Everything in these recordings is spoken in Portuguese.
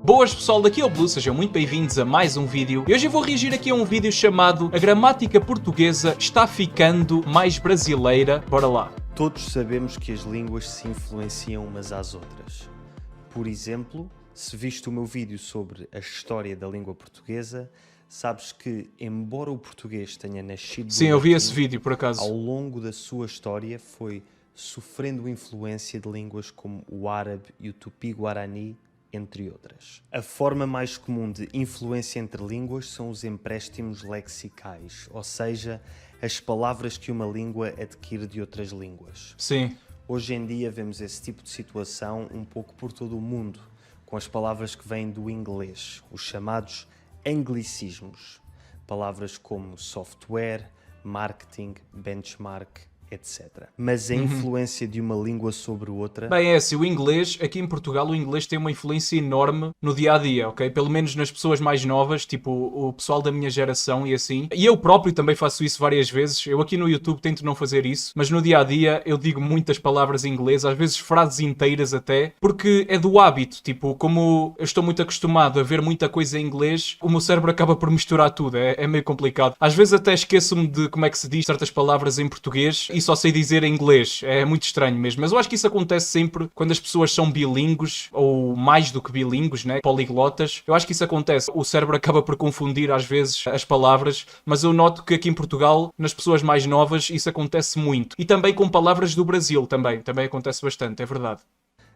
Boas pessoal, daqui é o Blue, sejam muito bem-vindos a mais um vídeo. E hoje eu vou reagir aqui a um vídeo chamado A Gramática Portuguesa está ficando mais brasileira. Bora lá. Todos sabemos que as línguas se influenciam umas às outras. Por exemplo, se viste o meu vídeo sobre a história da língua portuguesa, sabes que, embora o português tenha nascido Sim, eu vi esse vídeo por acaso. ao longo da sua história foi sofrendo influência de línguas como o árabe e o tupi-guarani, entre outras. A forma mais comum de influência entre línguas são os empréstimos lexicais, ou seja, as palavras que uma língua adquire de outras línguas. Sim. Hoje em dia vemos esse tipo de situação um pouco por todo o mundo, com as palavras que vêm do inglês, os chamados anglicismos. Palavras como software, marketing, benchmark, etc. Mas a influência de uma língua sobre outra... Bem, é assim, o inglês, aqui em Portugal, o inglês tem uma influência enorme no dia-a-dia, ok? Pelo menos nas pessoas mais novas, tipo o pessoal da minha geração e assim. E eu próprio também faço isso várias vezes. Eu aqui no YouTube tento não fazer isso, mas no dia-a-dia eu digo muitas palavras em inglês, às vezes frases inteiras até, porque é do hábito. Tipo, como eu estou muito acostumado a ver muita coisa em inglês, o meu cérebro acaba por misturar tudo, é meio complicado. Às vezes até esqueço-me de como é que se diz certas palavras em português e só sei dizer em inglês. É muito estranho mesmo. Mas eu acho que isso acontece sempre quando as pessoas são bilíngues, ou mais do que bilíngues, né? Poliglotas. Eu acho que isso acontece. O cérebro acaba por confundir às vezes as palavras, mas eu noto que aqui em Portugal, nas pessoas mais novas, isso acontece muito. E também com palavras do Brasil, também acontece bastante, é verdade.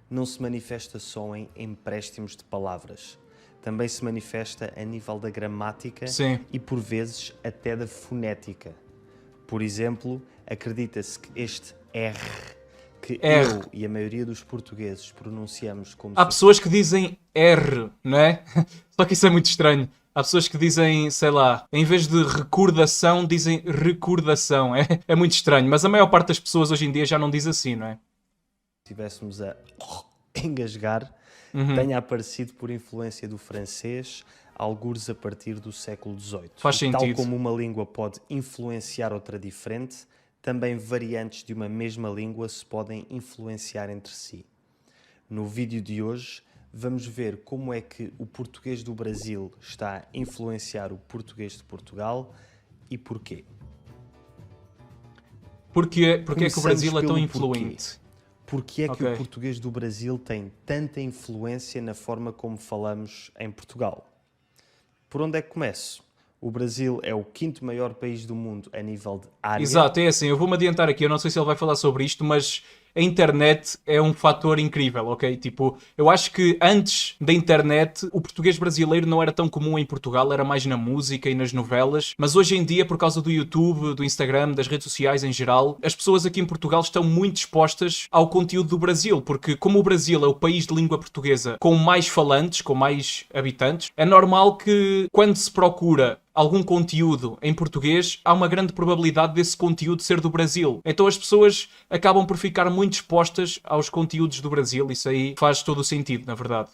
não se manifesta só em empréstimos de palavras. Também se manifesta a nível da gramática. Sim. E, por vezes, até da fonética. Por exemplo, acredita-se que este R, que R. eu e a maioria dos portugueses pronunciamos como Há pessoas que dizem R, não é? Só que isso é muito estranho. Há pessoas que dizem, sei lá, em vez de recordação, dizem recordação. É muito estranho, mas a maior parte das pessoas hoje em dia já não diz assim, não é? se estivéssemos a engasgar, Uhum. tenha aparecido por influência do francês, algures a partir do século XVIII. Faz E tal sentido. como uma língua pode influenciar outra diferente, também variantes de uma mesma língua se podem influenciar entre si. No vídeo de hoje, vamos ver como é que o português do Brasil está a influenciar o português de Portugal e porquê. Porque é que o Começamos Brasil é tão pelo influente? Porquê é que Ok. o português do Brasil tem tanta influência na forma como falamos em Portugal? Por onde é que começo? O Brasil é o quinto maior país do mundo a nível de área. Exato, é assim, eu vou-me adiantar aqui, eu não sei se ele vai falar sobre isto, mas a internet é um fator incrível, ok? Tipo, eu acho que antes da internet o português brasileiro não era tão comum em Portugal, era mais na música e nas novelas, mas hoje em dia, por causa do YouTube, do Instagram, das redes sociais em geral, as pessoas aqui em Portugal estão muito expostas ao conteúdo do Brasil, porque como o Brasil é o país de língua portuguesa com mais falantes, com mais habitantes, é normal que quando se procura algum conteúdo em português, há uma grande probabilidade desse conteúdo ser do Brasil. Então as pessoas acabam por ficar muito expostas aos conteúdos do Brasil. Isso aí faz todo o sentido, na verdade.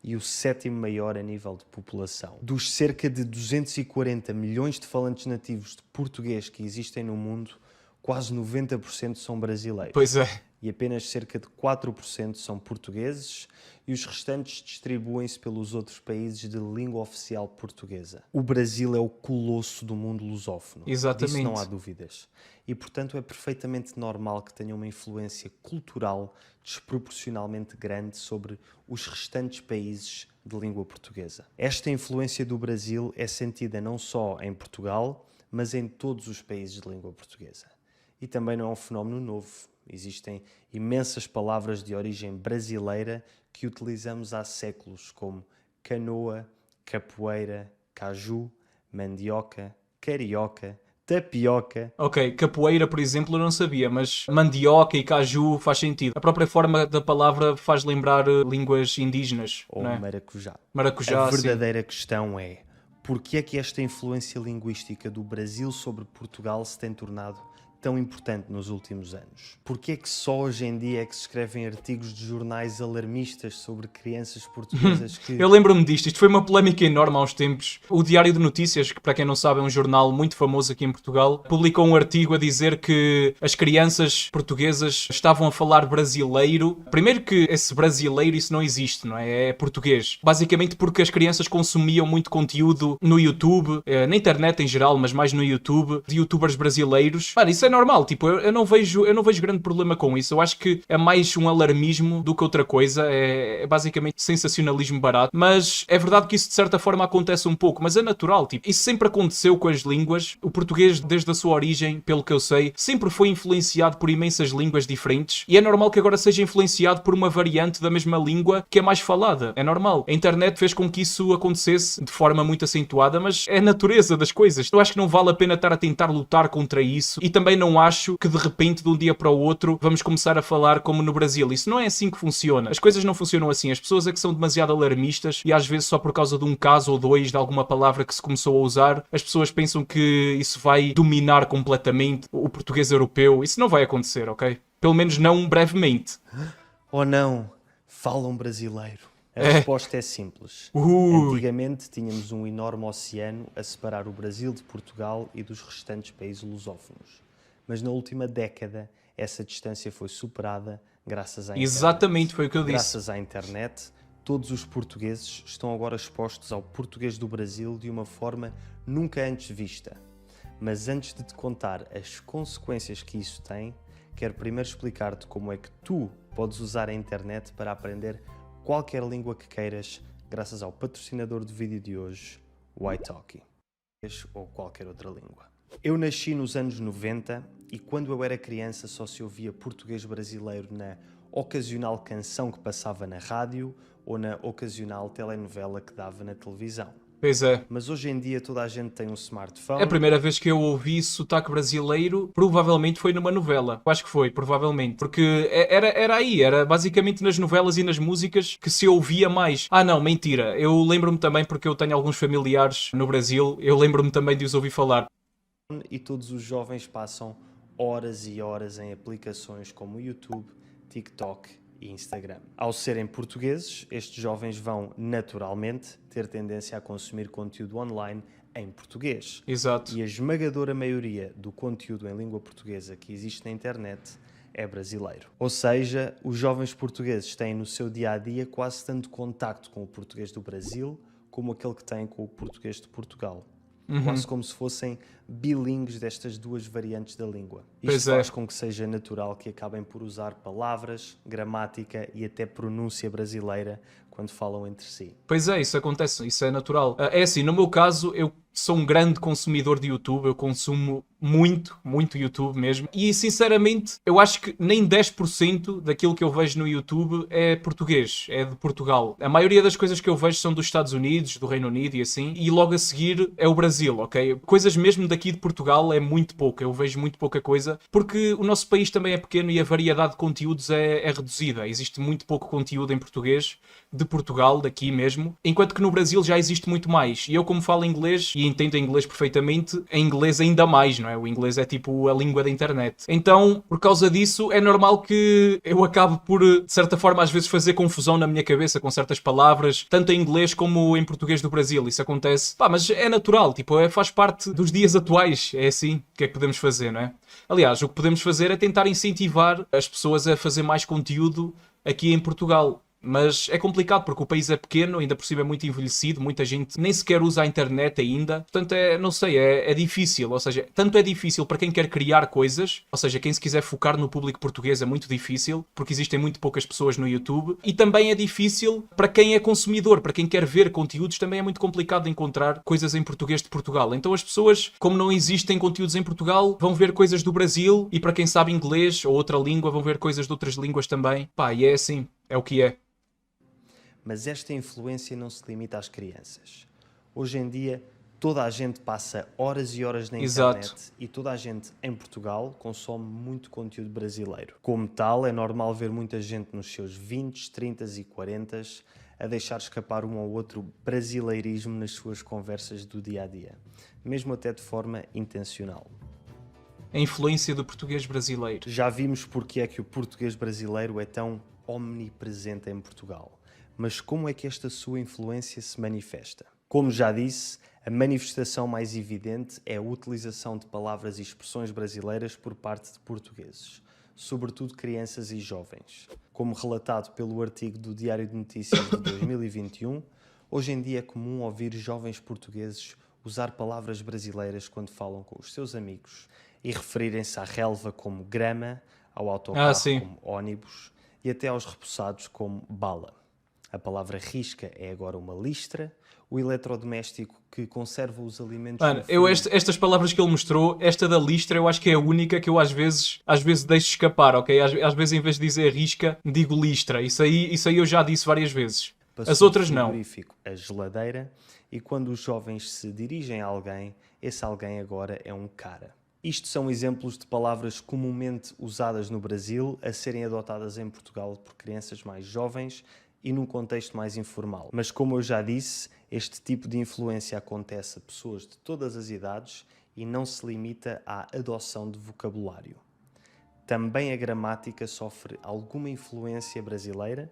E o sétimo maior a nível de população. Dos cerca de 240 milhões de falantes nativos de português que existem no mundo, quase 90% são brasileiros. Pois é. E apenas cerca de 4% são portugueses e os restantes distribuem-se pelos outros países de língua oficial portuguesa. O Brasil é o colosso do mundo lusófono. Exatamente. Disso não há dúvidas. E, portanto, é perfeitamente normal que tenha uma influência cultural desproporcionalmente grande sobre os restantes países de língua portuguesa. Esta influência do Brasil é sentida não só em Portugal, mas em todos os países de língua portuguesa. E também não é um fenómeno novo. Existem imensas palavras de origem brasileira que utilizamos há séculos, como canoa, capoeira, caju, mandioca, carioca, tapioca. Ok, capoeira, por exemplo, eu não sabia, mas mandioca e caju faz sentido. A própria forma da palavra faz lembrar línguas indígenas, Ou não é? maracujá. Maracujá, A sim. verdadeira questão é: porquê é que esta influência linguística do Brasil sobre Portugal se tem tornado tão importante nos últimos anos? Porquê é que só hoje em dia é que se escrevem artigos de jornais alarmistas sobre crianças portuguesas que... Eu lembro-me disto, isto foi uma polémica enorme há uns tempos. O Diário de Notícias, que para quem não sabe é um jornal muito famoso aqui em Portugal, publicou um artigo a dizer que as crianças portuguesas estavam a falar brasileiro. Primeiro que esse brasileiro, isso não existe, não é? É português. Basicamente porque as crianças consumiam muito conteúdo no YouTube, na internet em geral, mas mais no YouTube, de youtubers brasileiros. Mano, isso é normal, tipo, eu não vejo grande problema com isso. Eu acho que é mais um alarmismo do que outra coisa. É basicamente sensacionalismo barato. Mas é verdade que isso de certa forma acontece um pouco, mas é natural, tipo, isso sempre aconteceu com as línguas. O português, desde a sua origem, pelo que eu sei, sempre foi influenciado por imensas línguas diferentes e é normal que agora seja influenciado por uma variante da mesma língua que é mais falada. É normal. A internet fez com que isso acontecesse de forma muito acentuada, mas é a natureza das coisas. Eu acho que não vale a pena estar a tentar lutar contra isso e também não acho que de repente, de um dia para o outro, vamos começar a falar como no Brasil. Isso não é assim que funciona. As coisas não funcionam assim. As pessoas é que são demasiado alarmistas e às vezes só por causa de um caso ou dois de alguma palavra que se começou a usar, as pessoas pensam que isso vai dominar completamente o português europeu. Isso não vai acontecer, ok? Pelo menos não brevemente. Ou não, falam brasileiro? A resposta é simples. Ui. Antigamente tínhamos um enorme oceano a separar o Brasil de Portugal e dos restantes países lusófonos. Mas na última década essa distância foi superada graças à internet. Exatamente, foi o que eu disse. Graças à internet, todos os portugueses estão agora expostos ao português do Brasil de uma forma nunca antes vista. Mas antes de te contar as consequências que isso tem, quero primeiro explicar-te como é que tu podes usar a internet para aprender qualquer língua que queiras, graças ao patrocinador do vídeo de hoje, o italki, ou qualquer outra língua. Eu nasci nos anos 90 e quando eu era criança só se ouvia português brasileiro na ocasional canção que passava na rádio ou na ocasional telenovela que dava na televisão. Pois é. Mas hoje em dia toda a gente tem um smartphone. A primeira vez que eu ouvi sotaque brasileiro provavelmente foi numa novela. Eu acho que foi, provavelmente. Porque era aí, era basicamente nas novelas e nas músicas que se ouvia mais. Ah não, mentira. Eu lembro-me também, porque eu tenho alguns familiares no Brasil, eu lembro-me também de os ouvir falar. E todos os jovens passam horas e horas em aplicações como o YouTube, TikTok e Instagram. Ao serem portugueses, estes jovens vão naturalmente ter tendência a consumir conteúdo online em português. Exato. E a esmagadora maioria do conteúdo em língua portuguesa que existe na internet é brasileiro. Ou seja, os jovens portugueses têm no seu dia-a-dia quase tanto contacto com o português do Brasil como aquele que têm com o português de Portugal. Quase como se fossem bilíngues destas duas variantes da língua. Isto faz com que seja natural que acabem por usar palavras, gramática e até pronúncia brasileira quando falam entre si. Pois é, isso acontece, isso é natural. É assim, no meu caso, eu sou um grande consumidor de YouTube, eu consumo muito YouTube mesmo. E sinceramente, eu acho que nem 10% daquilo que eu vejo no YouTube é português, é de Portugal. A maioria das coisas que eu vejo são dos Estados Unidos, do Reino Unido e assim. E logo a seguir é o Brasil, ok? Coisas mesmo daqui de Portugal é muito pouca, eu vejo muito pouca coisa, porque o nosso país também é pequeno e a variedade de conteúdos é reduzida. Existe muito pouco conteúdo em português de Portugal, daqui mesmo, enquanto que no Brasil já existe muito mais. E eu, como falo inglês e entendo inglês perfeitamente, em inglês ainda mais, não é? O inglês é tipo a língua da internet. Então, por causa disso, é normal que eu acabe por, de certa forma, às vezes fazer confusão na minha cabeça com certas palavras, tanto em inglês como em português do Brasil. Isso acontece. Pá, mas é natural, tipo, faz parte dos dias atuais. É assim. O que é que podemos fazer, não é? Aliás, o que podemos fazer é tentar incentivar as pessoas a fazer mais conteúdo aqui em Portugal. Mas é complicado porque o país é pequeno, ainda por cima é muito envelhecido, muita gente nem sequer usa a internet ainda. Portanto, não sei, é difícil. Ou seja, tanto é difícil para quem quer criar coisas, ou seja, quem se quiser focar no público português é muito difícil, porque existem muito poucas pessoas no YouTube. E também é difícil para quem é consumidor, para quem quer ver conteúdos, também é muito complicado de encontrar coisas em português de Portugal. Então as pessoas, como não existem conteúdos em Portugal, vão ver coisas do Brasil e para quem sabe inglês ou outra língua, vão ver coisas de outras línguas também. Pá, e é assim, é o que é. Mas esta influência não se limita às crianças. Hoje em dia, toda a gente passa horas e horas na internet e toda a gente em Portugal consome muito conteúdo brasileiro. Como tal, é normal ver muita gente nos seus 20, 30 e 40 a deixar escapar um ou outro brasileirismo nas suas conversas do dia-a-dia, mesmo até de forma intencional. a influência do português brasileiro. Já vimos porque é que o português brasileiro é tão omnipresente em Portugal. Mas como é que esta sua influência se manifesta? Como já disse, a manifestação mais evidente é a utilização de palavras e expressões brasileiras por parte de portugueses, sobretudo crianças e jovens. Como relatado pelo artigo do Diário de Notícias de 2021, hoje em dia é comum ouvir jovens portugueses usar palavras brasileiras quando falam com os seus amigos e referirem-se à relva como grama, ao autocarro como ônibus e até aos repousados como bala. A palavra risca é agora uma listra, o eletrodoméstico que conserva os alimentos... Mano, estas palavras que ele mostrou, esta da listra, eu acho que é a única que eu às vezes deixo escapar, ok? Às vezes em vez de dizer risca, digo listra. Isso aí eu já disse várias vezes. As outras não. A geladeira, e quando os jovens se dirigem a alguém, esse alguém agora é um cara. Isto são exemplos de palavras comumente usadas no Brasil a serem adotadas em Portugal por crianças mais jovens e num contexto mais informal. Mas como eu já disse, este tipo de influência acontece a pessoas de todas as idades e não se limita à adoção de vocabulário. Também a gramática sofre alguma influência brasileira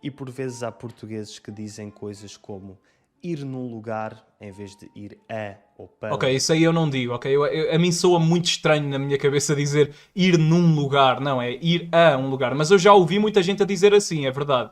e por vezes há portugueses que dizem coisas como ir num lugar em vez de ir a ou para. Ok, isso aí eu não digo, ok? A mim soa muito estranho na minha cabeça dizer ir num lugar, não, é ir a um lugar. Mas eu já ouvi muita gente a dizer assim, é verdade.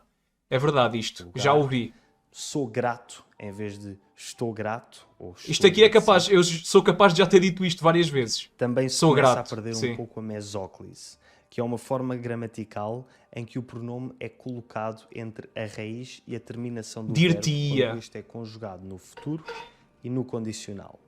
É verdade isto, Lugar. Já ouvi. Sou grato em vez de estou grato. Ou estou isto aqui é capaz, eu sou capaz de já ter dito isto várias vezes. Também se sou começa grato, a perder sim. um pouco a mesóclise, que é uma forma gramatical em que o pronome é colocado entre a raiz e a terminação do verbo quando este é conjugado no futuro e no condicional.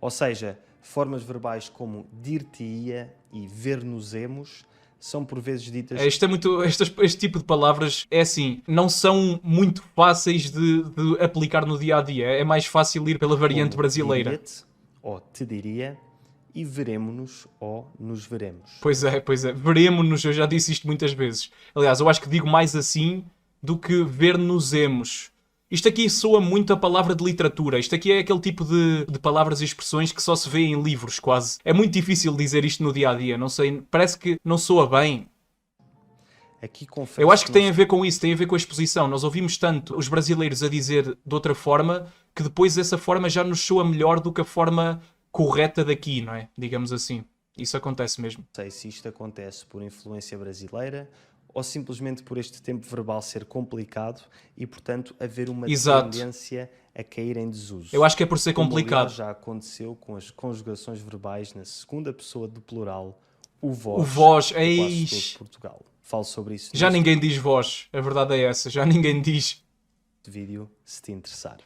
Ou seja, formas verbais como dir-te-ia e ver-nos-emos são por vezes ditas... Este tipo de palavras, é assim, não são muito fáceis de aplicar no dia-a-dia. É mais fácil ir pela variante brasileira. Diria-te, ou te diria, e veremo-nos ou nos veremos. Pois é. Veremo-nos, eu já disse isto muitas vezes. Aliás, eu acho que digo mais assim do que ver-nos-emos. Isto aqui soa muito a palavra de literatura. Isto aqui é aquele tipo de palavras e expressões que só se vê em livros, quase. É muito difícil dizer isto no dia-a-dia. Não sei, parece que não soa bem. Aqui confesso eu acho que tem a ver com isso, tem a ver com a exposição. Nós ouvimos tanto os brasileiros a dizer de outra forma que depois essa forma já nos soa melhor do que a forma correta daqui, não é? Digamos assim. Isso acontece mesmo. Não sei se isto acontece por influência brasileira ou simplesmente por este tempo verbal ser complicado e, portanto, haver uma tendência a cair em desuso. Eu acho que é por ser complicado. Aliás, já aconteceu com as conjugações verbais na segunda pessoa do plural, o vós. O vós, quase todo Portugal. Falo sobre isso. Já ninguém diz vós, a verdade é essa, já ninguém diz. Vídeo, se te interessar.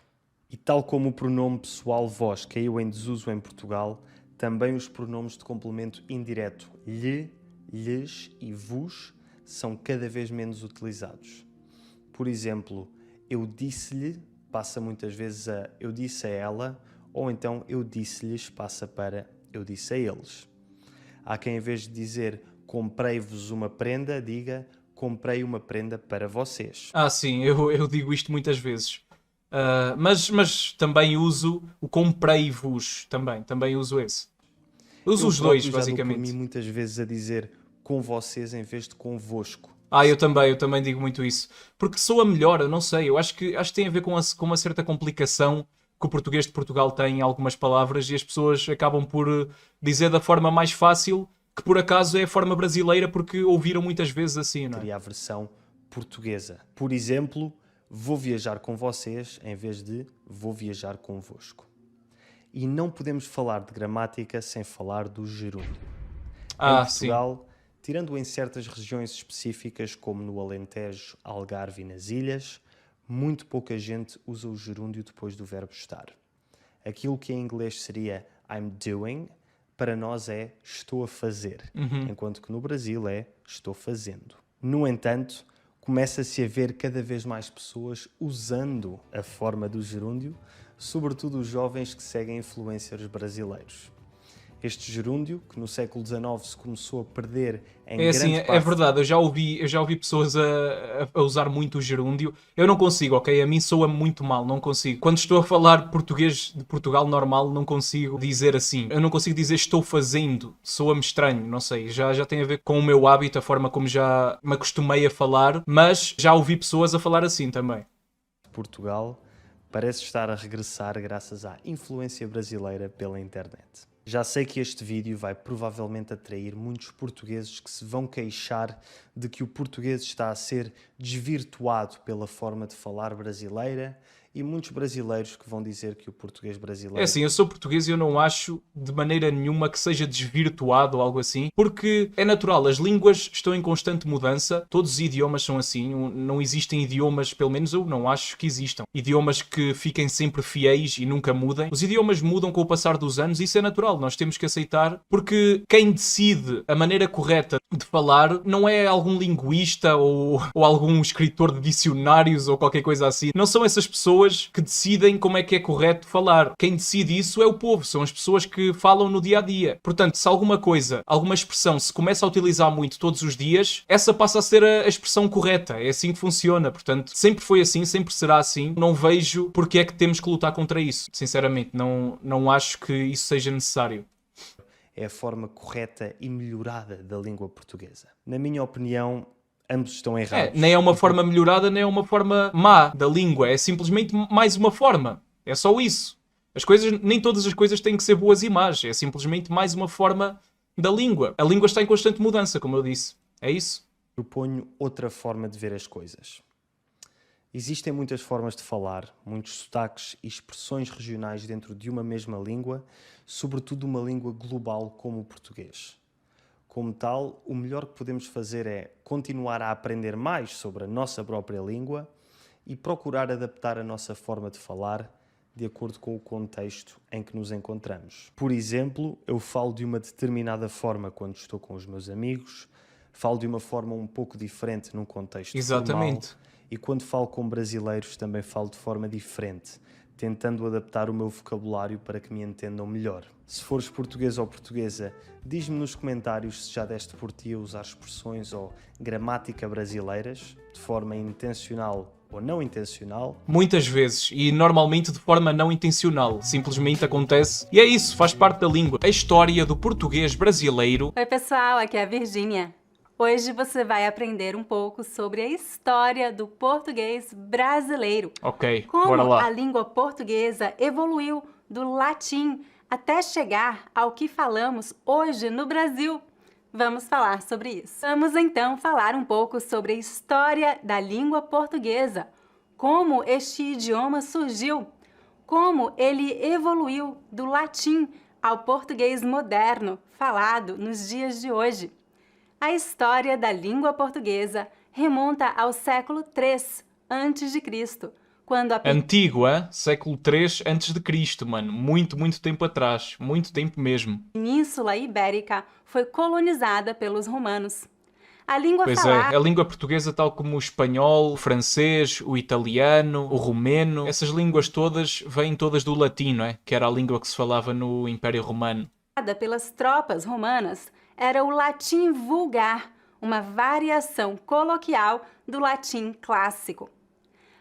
E tal como o pronome pessoal vós caiu em desuso em Portugal, também os pronomes de complemento indireto lhe, lhes e vos são cada vez menos utilizados. Por exemplo, eu disse-lhe passa muitas vezes a eu disse a ela, ou então eu disse-lhes passa para eu disse a eles. Há quem, em vez de dizer comprei-vos uma prenda, diga comprei uma prenda para vocês. Sim, eu digo isto muitas vezes. Mas também uso o comprei-vos, também uso esse. Uso os dois, basicamente. Eu por mim muitas vezes a dizer com vocês em vez de convosco. Eu também digo muito isso. Porque soa melhor, eu não sei. Eu acho que tem a ver com uma certa complicação que o português de Portugal tem em algumas palavras e as pessoas acabam por dizer da forma mais fácil, que por acaso é a forma brasileira porque ouviram muitas vezes assim, não é? Seria a versão portuguesa. Por exemplo, vou viajar com vocês em vez de vou viajar convosco. E não podemos falar de gramática sem falar do gerúndio. Em Portugal, tirando em certas regiões específicas, como no Alentejo, Algarve e nas Ilhas, muito pouca gente usa o gerúndio depois do verbo estar. Aquilo que em inglês seria I'm doing, para nós é estou a fazer, enquanto que no Brasil é estou fazendo. No entanto, começa-se a ver cada vez mais pessoas usando a forma do gerúndio, sobretudo os jovens que seguem influencers brasileiros. Este gerúndio, que no século XIX se começou a perder em É assim, grande é parte... verdade, eu já ouvi pessoas a usar muito o gerúndio. Eu não consigo, ok? A mim soa muito mal, não consigo. Quando estou a falar português de Portugal normal, não consigo dizer assim. Eu não consigo dizer estou fazendo, soa-me estranho, não sei. Já tem a ver com o meu hábito, a forma como já me acostumei a falar, mas já ouvi pessoas a falar assim também. Portugal parece estar a regressar graças à influência brasileira pela internet. Já sei que este vídeo vai provavelmente atrair muitos portugueses que se vão queixar de que o português está a ser desvirtuado pela forma de falar brasileira e muitos brasileiros que vão dizer que o português brasileiro... É assim, eu sou português e eu não acho de maneira nenhuma que seja desvirtuado ou algo assim, porque é natural, as línguas estão em constante mudança, todos os idiomas são assim, não existem idiomas, pelo menos eu não acho que existam, idiomas que fiquem sempre fiéis e nunca mudem. Os idiomas mudam com o passar dos anos e isso é natural, nós temos que aceitar, porque quem decide a maneira correta de falar não é algum linguista ou algum escritor de dicionários ou qualquer coisa assim, não são essas pessoas que decidem como é que é correto falar. Quem decide isso é o povo, são as pessoas que falam no dia a dia. Portanto, se alguma coisa, alguma expressão se começa a utilizar muito todos os dias, essa passa a ser a expressão correta. É assim que funciona. Portanto, sempre foi assim, sempre será assim. Não vejo porque é que temos que lutar contra isso. Sinceramente, não acho que isso seja necessário. É a forma correta e melhorada da língua portuguesa. Na minha opinião, ambos estão errados. Nem é uma forma melhorada, nem é uma forma má da língua. É simplesmente mais uma forma. É só isso. Nem todas as coisas têm que ser boas e más. É simplesmente mais uma forma da língua. A língua está em constante mudança, como eu disse. É isso. Proponho outra forma de ver as coisas. Existem muitas formas de falar, muitos sotaques e expressões regionais dentro de uma mesma língua, sobretudo uma língua global como o português. Como tal, o melhor que podemos fazer é continuar a aprender mais sobre a nossa própria língua e procurar adaptar a nossa forma de falar de acordo com o contexto em que nos encontramos. Por exemplo, eu falo de uma determinada forma quando estou com os meus amigos, falo de uma forma um pouco diferente num contexto Exatamente. formal e quando falo com brasileiros também falo de forma diferente, tentando adaptar o meu vocabulário para que me entendam melhor. Se fores português ou portuguesa, diz-me nos comentários se já deste por ti a usar expressões ou gramática brasileiras, de forma intencional ou não intencional. Muitas vezes, e normalmente de forma não intencional. Simplesmente acontece. E é isso, faz parte da língua. A história do português brasileiro. Oi pessoal, aqui é a Virgínia. Hoje você vai aprender um pouco sobre a história do português brasileiro. Ok, Como bora lá. a língua portuguesa evoluiu do latim até chegar ao que falamos hoje no Brasil. Vamos falar sobre isso. Vamos então falar um pouco sobre a história da língua portuguesa, como este idioma surgiu, como ele evoluiu do latim ao português moderno, falado nos dias de hoje. A história da língua portuguesa remonta ao século III a.C., quando a Antigo, hein? Século III a.C., mano. Muito, muito tempo atrás. Muito tempo mesmo. Península Ibérica foi colonizada pelos romanos. A língua Pois falada é, a língua portuguesa, tal como o espanhol, o francês, o italiano, o romeno, essas línguas todas vêm todas do latim, não é? Que era a língua que se falava no Império Romano. pelas tropas romanas era o latim vulgar, uma variação coloquial do latim clássico.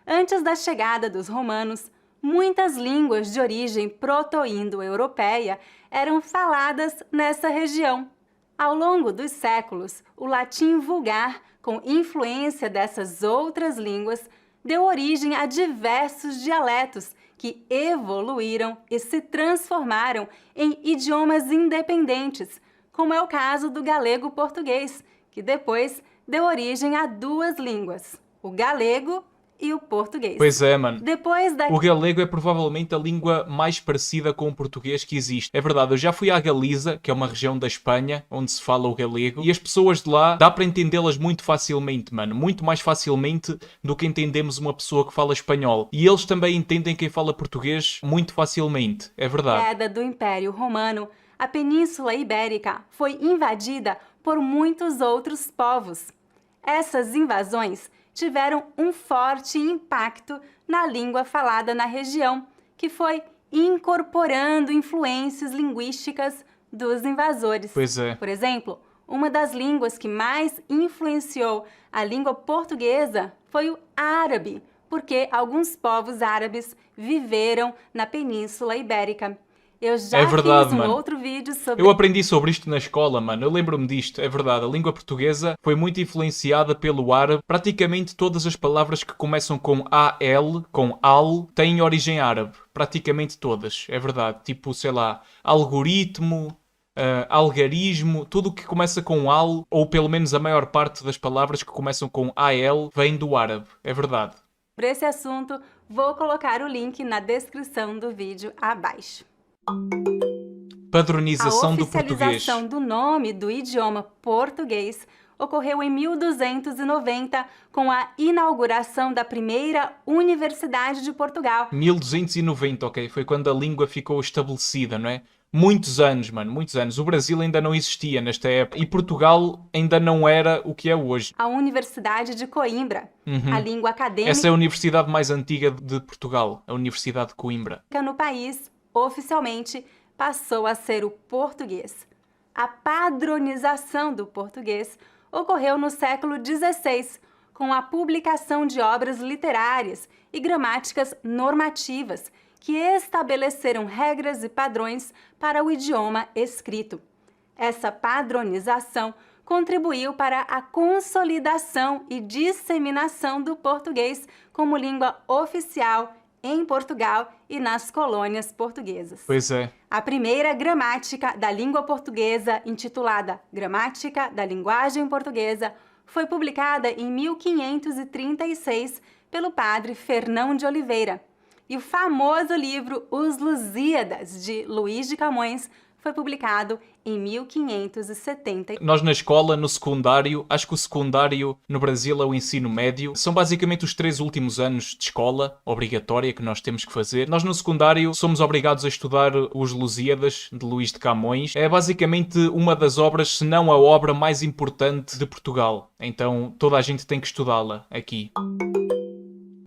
Antes da chegada dos romanos, muitas línguas de origem proto-indo-europeia eram faladas nessa região. Ao longo dos séculos, o latim vulgar, com influência dessas outras línguas, deu origem a diversos dialetos que evoluíram e se transformaram em idiomas independentes, como é o caso do galego-português, que depois deu origem a duas línguas, o galego e o português. Pois é, mano. Depois da O galego é provavelmente a língua mais parecida com o português que existe. É verdade, eu já fui à Galiza, que é uma região da Espanha, onde se fala o galego, e as pessoas de lá, dá para entendê-las muito facilmente, mano. Muito mais facilmente do que entendemos uma pessoa que fala espanhol. E eles também entendem quem fala português muito facilmente. É verdade. queda do Império Romano, a Península Ibérica foi invadida por muitos outros povos. Essas invasões tiveram um forte impacto na língua falada na região, que foi incorporando influências linguísticas dos invasores. Pois é. Por exemplo, uma das línguas que mais influenciou a língua portuguesa foi o árabe, porque alguns povos árabes viveram na Península Ibérica. Eu já É verdade, fiz um mano. outro vídeo sobre Eu aprendi sobre isto na escola, mano. Eu lembro-me disto, é verdade. A língua portuguesa foi muito influenciada pelo árabe. Praticamente todas as palavras que começam com AL, com AL, têm origem árabe. Praticamente todas, é verdade. Tipo, sei lá, algoritmo, algarismo, tudo o que começa com AL, ou pelo menos a maior parte das palavras que começam com AL, vem do árabe. É verdade. esse assunto. Vou colocar o link na descrição do vídeo abaixo. Padronização A do português. oficialização do nome do idioma português ocorreu em 1290 com a inauguração da primeira Universidade de Portugal. 1290, ok? Foi quando a língua ficou estabelecida, não é? Muitos anos, mano, muitos anos. O Brasil ainda não existia nesta época e Portugal ainda não era o que é hoje. A Universidade de Coimbra, a língua acadêmica Essa é a universidade mais antiga de Portugal, a Universidade de Coimbra. no país, oficialmente, passou a ser o português. A padronização do português ocorreu no século XVI, com a publicação de obras literárias e gramáticas normativas que estabeleceram regras e padrões para o idioma escrito. Essa padronização contribuiu para a consolidação e disseminação do português como língua oficial em Portugal e nas colônias portuguesas. Pois é. A primeira gramática da língua portuguesa, intitulada Gramática da Linguagem Portuguesa, foi publicada em 1536 pelo padre Fernão de Oliveira. E o famoso livro Os Lusíadas, de Luís de Camões, foi publicado em 1570. Nós na escola, no secundário, acho que o secundário no Brasil é o ensino médio. São basicamente os 3 últimos anos de escola obrigatória que nós temos que fazer. Nós no secundário somos obrigados a estudar os Lusíadas, de Luís de Camões. É basicamente uma das obras, se não a obra mais importante de Portugal. Então toda a gente tem que estudá-la aqui.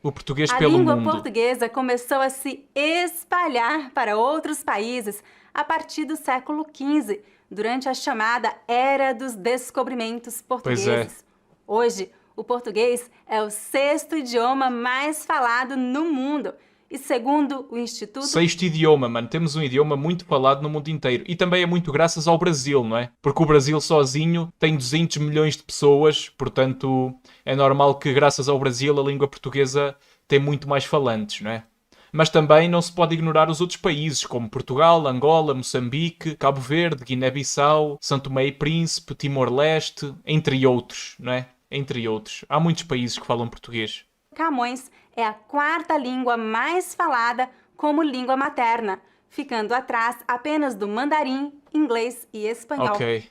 O português A pelo língua mundo. portuguesa começou a se espalhar para outros países a partir do século XV, durante a chamada Era dos Descobrimentos Portugueses. Hoje, o português é o 6º idioma mais falado no mundo. E segundo o Instituto... 6º idioma, mano. Temos um idioma muito falado no mundo inteiro. E também é muito graças ao Brasil, não é? Porque o Brasil sozinho tem 200 milhões de pessoas. Portanto, é normal que graças ao Brasil a língua portuguesa tem muito mais falantes, não é? Mas também não se pode ignorar os outros países, como Portugal, Angola, Moçambique, Cabo Verde, Guiné-Bissau, São Tomé e Príncipe, Timor-Leste, entre outros, não é? Entre outros. Há muitos países que falam português. Camões é a 4ª língua mais falada como língua materna, ficando atrás apenas do mandarim, inglês e espanhol. Ok.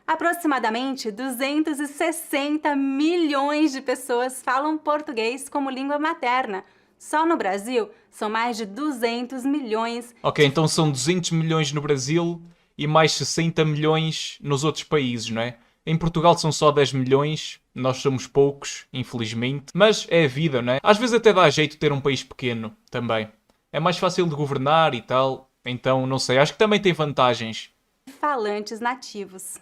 Aproximadamente 260 milhões de pessoas falam português como língua materna. Só no Brasil, são mais de 200 milhões. Ok, então são 200 milhões no Brasil e mais 60 milhões nos outros países, não é? Em Portugal são só 10 milhões, nós somos poucos, infelizmente. Mas é a vida, não é? Às vezes até dá jeito ter um país pequeno, também. É mais fácil de governar e tal. Então, não sei, acho que também tem vantagens. Falantes nativos.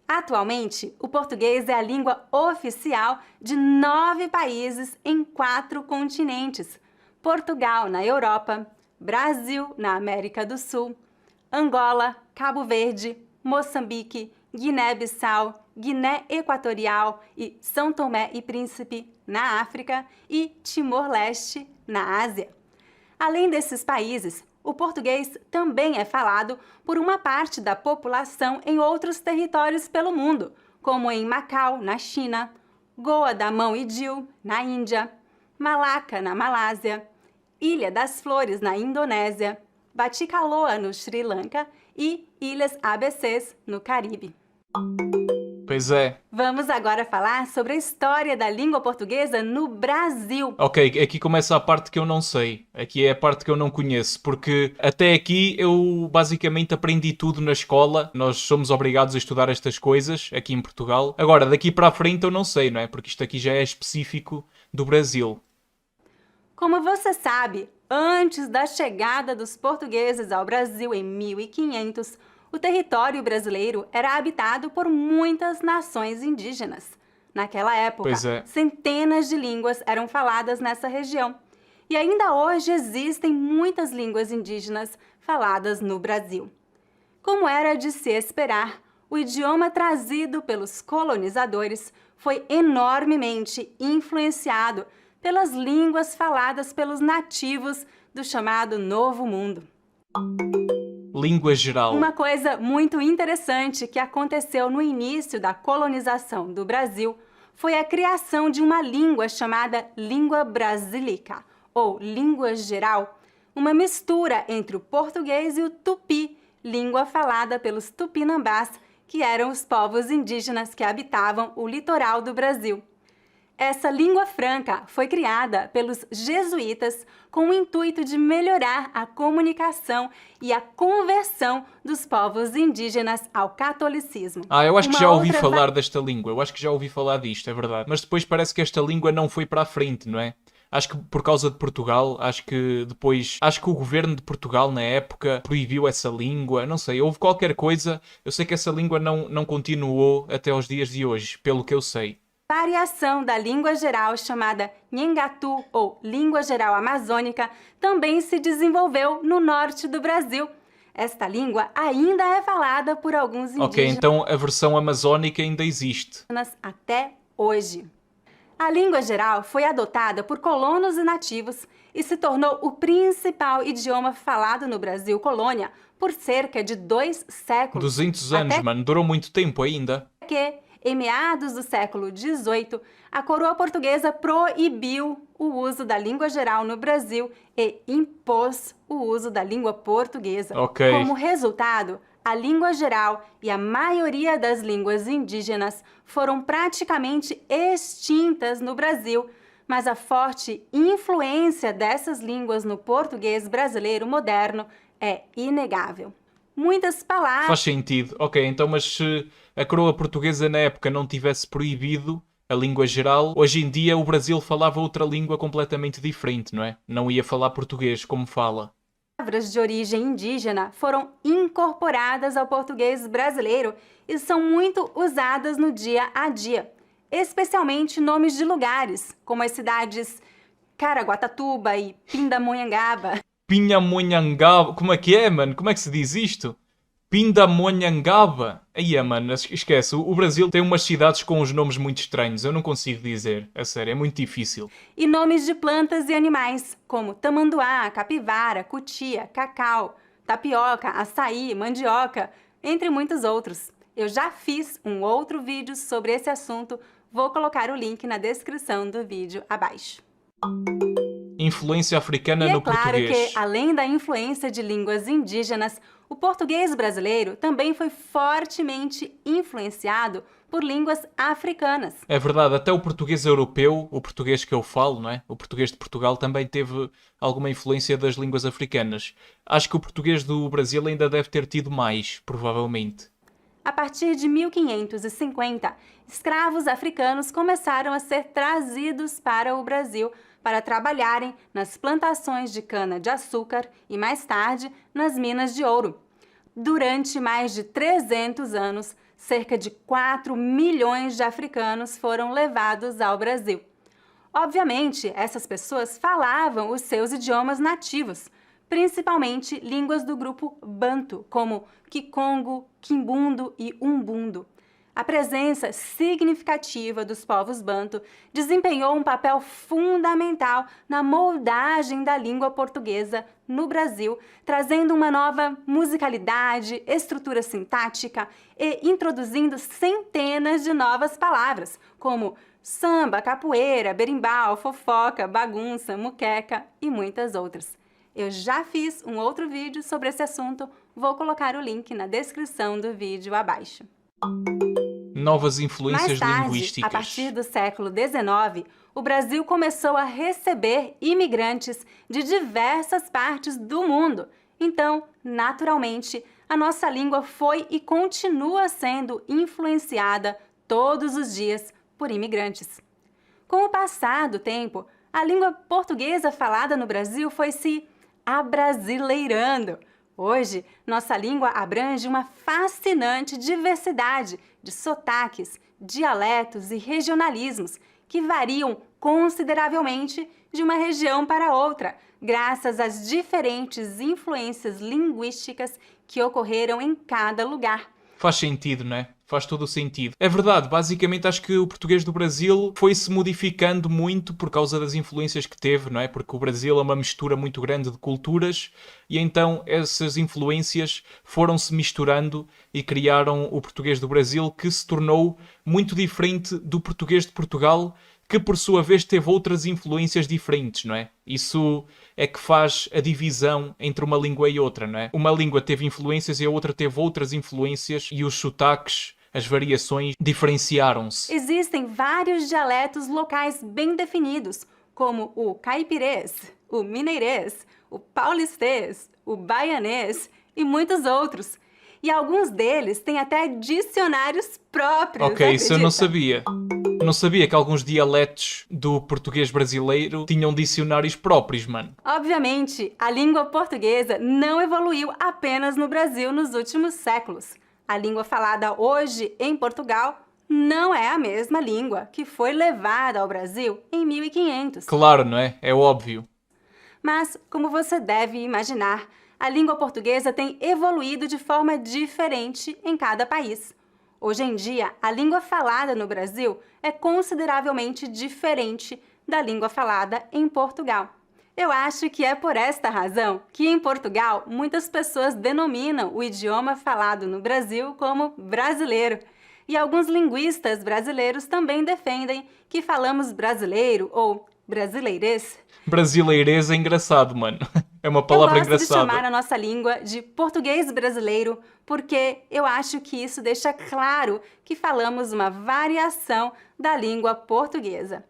Atualmente, o português é a língua oficial de 9 países em 4 continentes. Portugal, na Europa, Brasil, na América do Sul, Angola, Cabo Verde, Moçambique, Guiné-Bissau, Guiné Equatorial e São Tomé e Príncipe, na África, e Timor-Leste, na Ásia. Além desses países, o português também é falado por uma parte da população em outros territórios pelo mundo, como em Macau, na China, Goa da Mão e Dil, na Índia, Malaca, na Malásia, Ilha das Flores, na Indonésia, Batticaloa, no Sri Lanka e Ilhas ABCs, no Caribe. Pois é. Vamos agora falar sobre a história da língua portuguesa no Brasil. Ok, aqui começa a parte que eu não sei. Aqui é a parte que eu não conheço, porque até aqui eu basicamente aprendi tudo na escola. Nós somos obrigados a estudar estas coisas aqui em Portugal. Agora, daqui para a frente eu não sei, não é? Porque isto aqui já é específico do Brasil. Como você sabe, antes da chegada dos portugueses ao Brasil em 1500, O território brasileiro era habitado por muitas nações indígenas. Naquela época, Pois é. centenas de línguas eram faladas nessa região. E ainda hoje existem muitas línguas indígenas faladas no Brasil. Como era de se esperar, o idioma trazido pelos colonizadores foi enormemente influenciado pelas línguas faladas pelos nativos do chamado Novo Mundo. Língua geral. Uma coisa muito interessante que aconteceu no início da colonização do Brasil foi a criação de uma língua chamada língua brasílica, ou língua geral, uma mistura entre o português e o tupi, língua falada pelos tupinambás, que eram os povos indígenas que habitavam o litoral do Brasil. Essa língua franca foi criada pelos jesuítas com o intuito de melhorar a comunicação e a conversão dos povos indígenas ao catolicismo. Eu acho que Uma já ouvi outra falar desta língua. Eu acho que já ouvi falar disto, é verdade. Mas depois parece que esta língua não foi para a frente, não é? Acho que por causa de Portugal, acho que o governo de Portugal na época proibiu essa língua, não sei, houve qualquer coisa. Eu sei que essa língua não continuou até aos dias de hoje, pelo que eu sei. Variação da língua geral chamada Nhengatu, ou língua geral amazônica, também se desenvolveu no norte do Brasil. Esta língua ainda é falada por alguns indígenas Ok, então a versão amazónica ainda existe. até hoje. A língua geral foi adotada por colonos e nativos e se tornou o principal idioma falado no Brasil colônia por cerca de 2 séculos. 200 anos, até mano, durou muito tempo ainda. que, em meados do século XVIII, a coroa portuguesa proibiu o uso da língua geral no Brasil e impôs o uso da língua portuguesa. Ok. Como resultado, a língua geral e a maioria das línguas indígenas foram praticamente extintas no Brasil, mas a forte influência dessas línguas no português brasileiro moderno é inegável. Muitas palavras... Faz sentido. Ok, então mas se a coroa portuguesa na época não tivesse proibido a língua geral, hoje em dia o Brasil falava outra língua completamente diferente, não é? Não ia falar português como fala. Palavras de origem indígena foram incorporadas ao português brasileiro e são muito usadas no dia a dia, especialmente nomes de lugares, como as cidades Caraguatatuba e Pindamonhangaba. Pindamonhangaba. Como é que é, mano? Como é que se diz isto? Pindamonhangaba. Aí, mano, esquece. O Brasil tem umas cidades com uns nomes muito estranhos. Eu não consigo dizer. A sério, é muito difícil. E nomes de plantas e animais, como tamanduá, capivara, cutia, cacau, tapioca, açaí, mandioca, entre muitos outros. Eu já fiz um outro vídeo sobre esse assunto. Vou colocar o link na descrição do vídeo abaixo. Influência africana E é no claro português. que, além da influência de línguas indígenas, o português brasileiro também foi fortemente influenciado por línguas africanas. É verdade, até o português europeu, o português que eu falo, não é? O português de Portugal também teve alguma influência das línguas africanas. Acho que o português do Brasil ainda deve ter tido mais, provavelmente. A partir de 1550, escravos africanos começaram a ser trazidos para o Brasil para trabalharem nas plantações de cana-de-açúcar e, mais tarde, nas minas de ouro. Durante mais de 300 anos, cerca de 4 milhões de africanos foram levados ao Brasil. Obviamente, essas pessoas falavam os seus idiomas nativos, principalmente línguas do grupo Banto, como Kikongo, Kimbundo e Umbundo. A presença significativa dos povos Banto desempenhou um papel fundamental na moldagem da língua portuguesa no Brasil, trazendo uma nova musicalidade, estrutura sintática e introduzindo centenas de novas palavras, como samba, capoeira, berimbau, fofoca, bagunça, muqueca e muitas outras. Eu já fiz um outro vídeo sobre esse assunto, vou colocar o link na descrição do vídeo abaixo. Novas influências Mais tarde, linguísticas. a partir do século XIX, o Brasil começou a receber imigrantes de diversas partes do mundo. Então, naturalmente, a nossa língua foi e continua sendo influenciada todos os dias por imigrantes. Com o passar do tempo, a língua portuguesa falada no Brasil foi se abrasileirando. Hoje, nossa língua abrange uma fascinante diversidade de sotaques, dialetos e regionalismos que variam consideravelmente de uma região para outra, graças às diferentes influências linguísticas que ocorreram em cada lugar. Faz sentido, não é? Faz todo o sentido. É verdade, basicamente acho que o português do Brasil foi-se modificando muito por causa das influências que teve, não é? Porque o Brasil é uma mistura muito grande de culturas e então essas influências foram-se misturando e criaram o português do Brasil, que se tornou muito diferente do português de Portugal, que por sua vez teve outras influências diferentes, não é? Isso é que faz a divisão entre uma língua e outra, não é? Uma língua teve influências e a outra teve outras influências e os sotaques, as variações, diferenciaram-se. Existem vários dialetos locais bem definidos, como o caipirês, o mineirês, o paulistês, o baianês e muitos outros. E alguns deles têm até dicionários próprios. Ok, isso eu não acredita? sabia. Eu não sabia que alguns dialetos do português brasileiro tinham dicionários próprios, mano. Obviamente, a língua portuguesa não evoluiu apenas no Brasil nos últimos séculos. A língua falada hoje em Portugal não é a mesma língua que foi levada ao Brasil em 1500. Claro, não é? É óbvio. Mas, como você deve imaginar, a língua portuguesa tem evoluído de forma diferente em cada país. Hoje em dia, a língua falada no Brasil é consideravelmente diferente da língua falada em Portugal. Eu acho que é por esta razão que em Portugal muitas pessoas denominam o idioma falado no Brasil como brasileiro. E alguns linguistas brasileiros também defendem que falamos brasileiro ou brasileirês. Brasileirês é engraçado, mano. É uma palavra Eu gosto de chamar engraçada. a nossa língua de português brasileiro porque eu acho que isso deixa claro que falamos uma variação da língua portuguesa.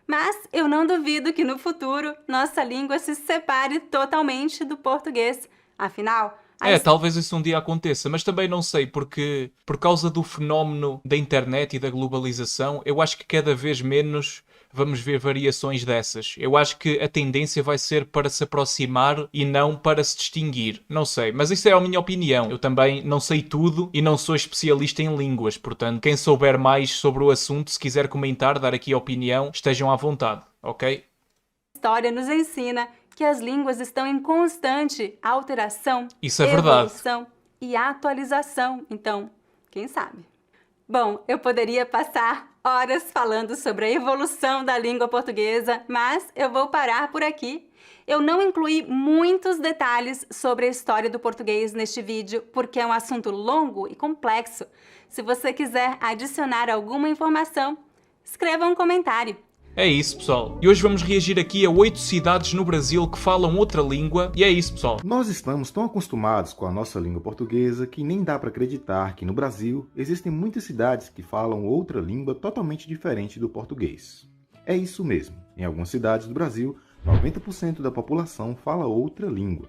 Mas eu não duvido que no futuro nossa língua se separe totalmente do português. Afinal, Talvez isso um dia aconteça, mas também não sei, porque por causa do fenómeno da internet e da globalização, eu acho que cada vez menos vamos ver variações dessas. Eu acho que a tendência vai ser para se aproximar e não para se distinguir. Não sei, mas isso é a minha opinião. Eu também não sei tudo e não sou especialista em línguas, portanto, quem souber mais sobre o assunto, se quiser comentar, dar aqui a opinião, estejam à vontade, ok? a história nos ensina que as línguas estão em constante alteração, Isso é verdade. evolução e atualização. Então, quem sabe? Bom, eu poderia passar horas falando sobre a evolução da língua portuguesa, mas eu vou parar por aqui. Eu não incluí muitos detalhes sobre a história do português neste vídeo, porque é um assunto longo e complexo. Se você quiser adicionar alguma informação, escreva um comentário. É isso, pessoal. E hoje vamos reagir aqui a 8 cidades no Brasil que falam outra língua. E é isso, pessoal. Nós estamos tão acostumados com a nossa língua portuguesa que nem dá para acreditar que no Brasil existem muitas cidades que falam outra língua totalmente diferente do português. É isso mesmo. Em algumas cidades do Brasil, 90% da população fala outra língua.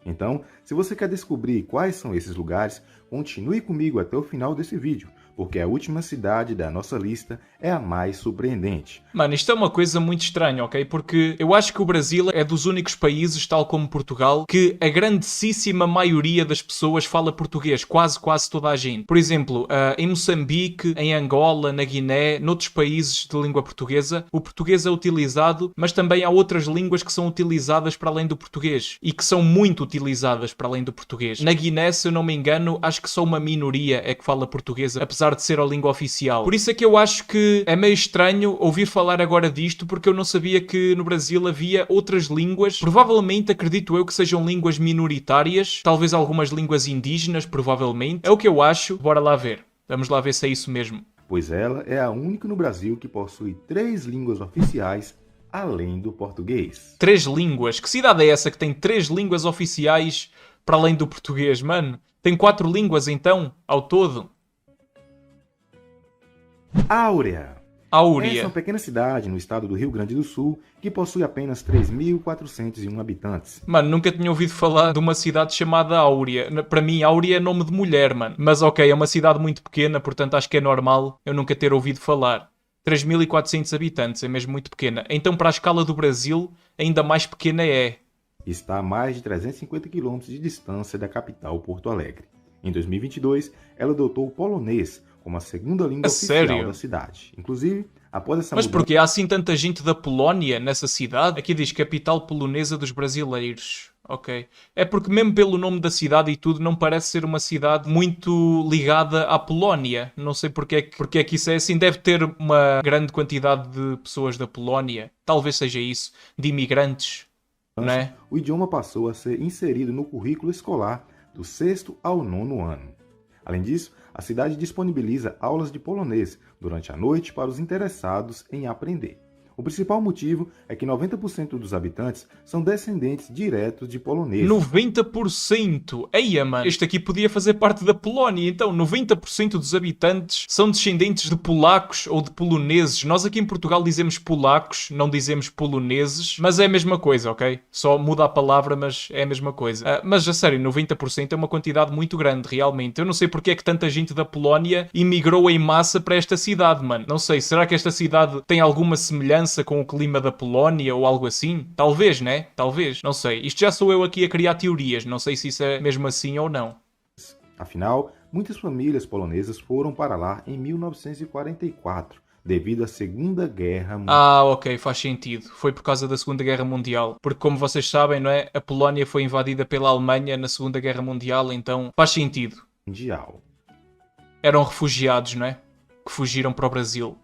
Então, se você quer descobrir quais são esses lugares, continue comigo até o final desse vídeo, porque a última cidade da nossa lista é a mais surpreendente. Mano, isto é uma coisa muito estranha, ok? Porque eu acho que o Brasil é dos únicos países, tal como Portugal, que a grandíssima maioria das pessoas fala português, quase toda a gente. Por exemplo, em Moçambique, em Angola, na Guiné, noutros países de língua portuguesa, o português é utilizado, mas também há outras línguas que são utilizadas para além do português e que são muito utilizadas para além do português. Na Guiné, se eu não me engano, acho que só uma minoria é que fala português, apesar de ser a língua oficial. Por isso é que eu acho que é meio estranho ouvir falar agora disto, porque eu não sabia que no Brasil havia outras línguas. Provavelmente, acredito eu, que sejam línguas minoritárias, talvez algumas línguas indígenas, provavelmente. É o que eu acho. Bora lá ver. Vamos lá ver se é isso mesmo. Pois ela é a única no Brasil que possui 3 línguas oficiais além do português. 3 línguas? Que cidade é essa que tem 3 línguas oficiais para além do português, mano? Tem 4 línguas então, ao todo? Áurea. Áurea. Essa é uma pequena cidade no estado do Rio Grande do Sul que possui apenas 3.401 habitantes. Mano, nunca tinha ouvido falar de uma cidade chamada Áurea. Para mim, Áurea é nome de mulher, mano. Mas ok, é uma cidade muito pequena, portanto acho que é normal eu nunca ter ouvido falar. 3.400 habitantes, é mesmo muito pequena. Então, para a escala do Brasil, ainda mais pequena é. e está a mais de 350 quilômetros de distância da capital Porto Alegre. Em 2022, ela adotou o polonês como a segunda língua oficial sério? da cidade. Inclusive, após essa Mas mudança... porque há assim tanta gente da Polónia nessa cidade? Aqui diz capital polonesa dos brasileiros. Ok. É porque mesmo pelo nome da cidade e tudo, não parece ser uma cidade muito ligada à Polónia. Não sei porque é que isso é assim. Deve ter uma grande quantidade de pessoas da Polónia. Talvez seja isso. De imigrantes. Não é? o idioma passou a ser inserido no currículo escolar do 6º ao 9º ano. Além disso, a cidade disponibiliza aulas de polonês durante a noite para os interessados em aprender. O principal motivo é que 90% dos habitantes são descendentes diretos de poloneses. 90%! Eia, mano! Este aqui podia fazer parte da Polónia. Então, 90% dos habitantes são descendentes de polacos ou de poloneses. Nós aqui em Portugal dizemos polacos, não dizemos poloneses. Mas é a mesma coisa, ok? Só muda a palavra, mas é a mesma coisa. Mas, a sério, 90% é uma quantidade muito grande, realmente. Eu não sei porque é que tanta gente da Polónia imigrou em massa para esta cidade, mano. Não sei, será que esta cidade tem alguma semelhança com o clima da Polónia ou algo assim? Talvez, né? Talvez. Não sei. Isto já sou eu aqui a criar teorias. Não sei se isso é mesmo assim ou não. Afinal, muitas famílias polonesas foram para lá em 1944, devido à Segunda Guerra Mundial. Ah, ok, faz sentido. Foi por causa da Segunda Guerra Mundial. Porque, como vocês sabem, não é? A Polónia foi invadida pela Alemanha na Segunda Guerra Mundial, então faz sentido. Eram refugiados, não é? Que fugiram para o Brasil.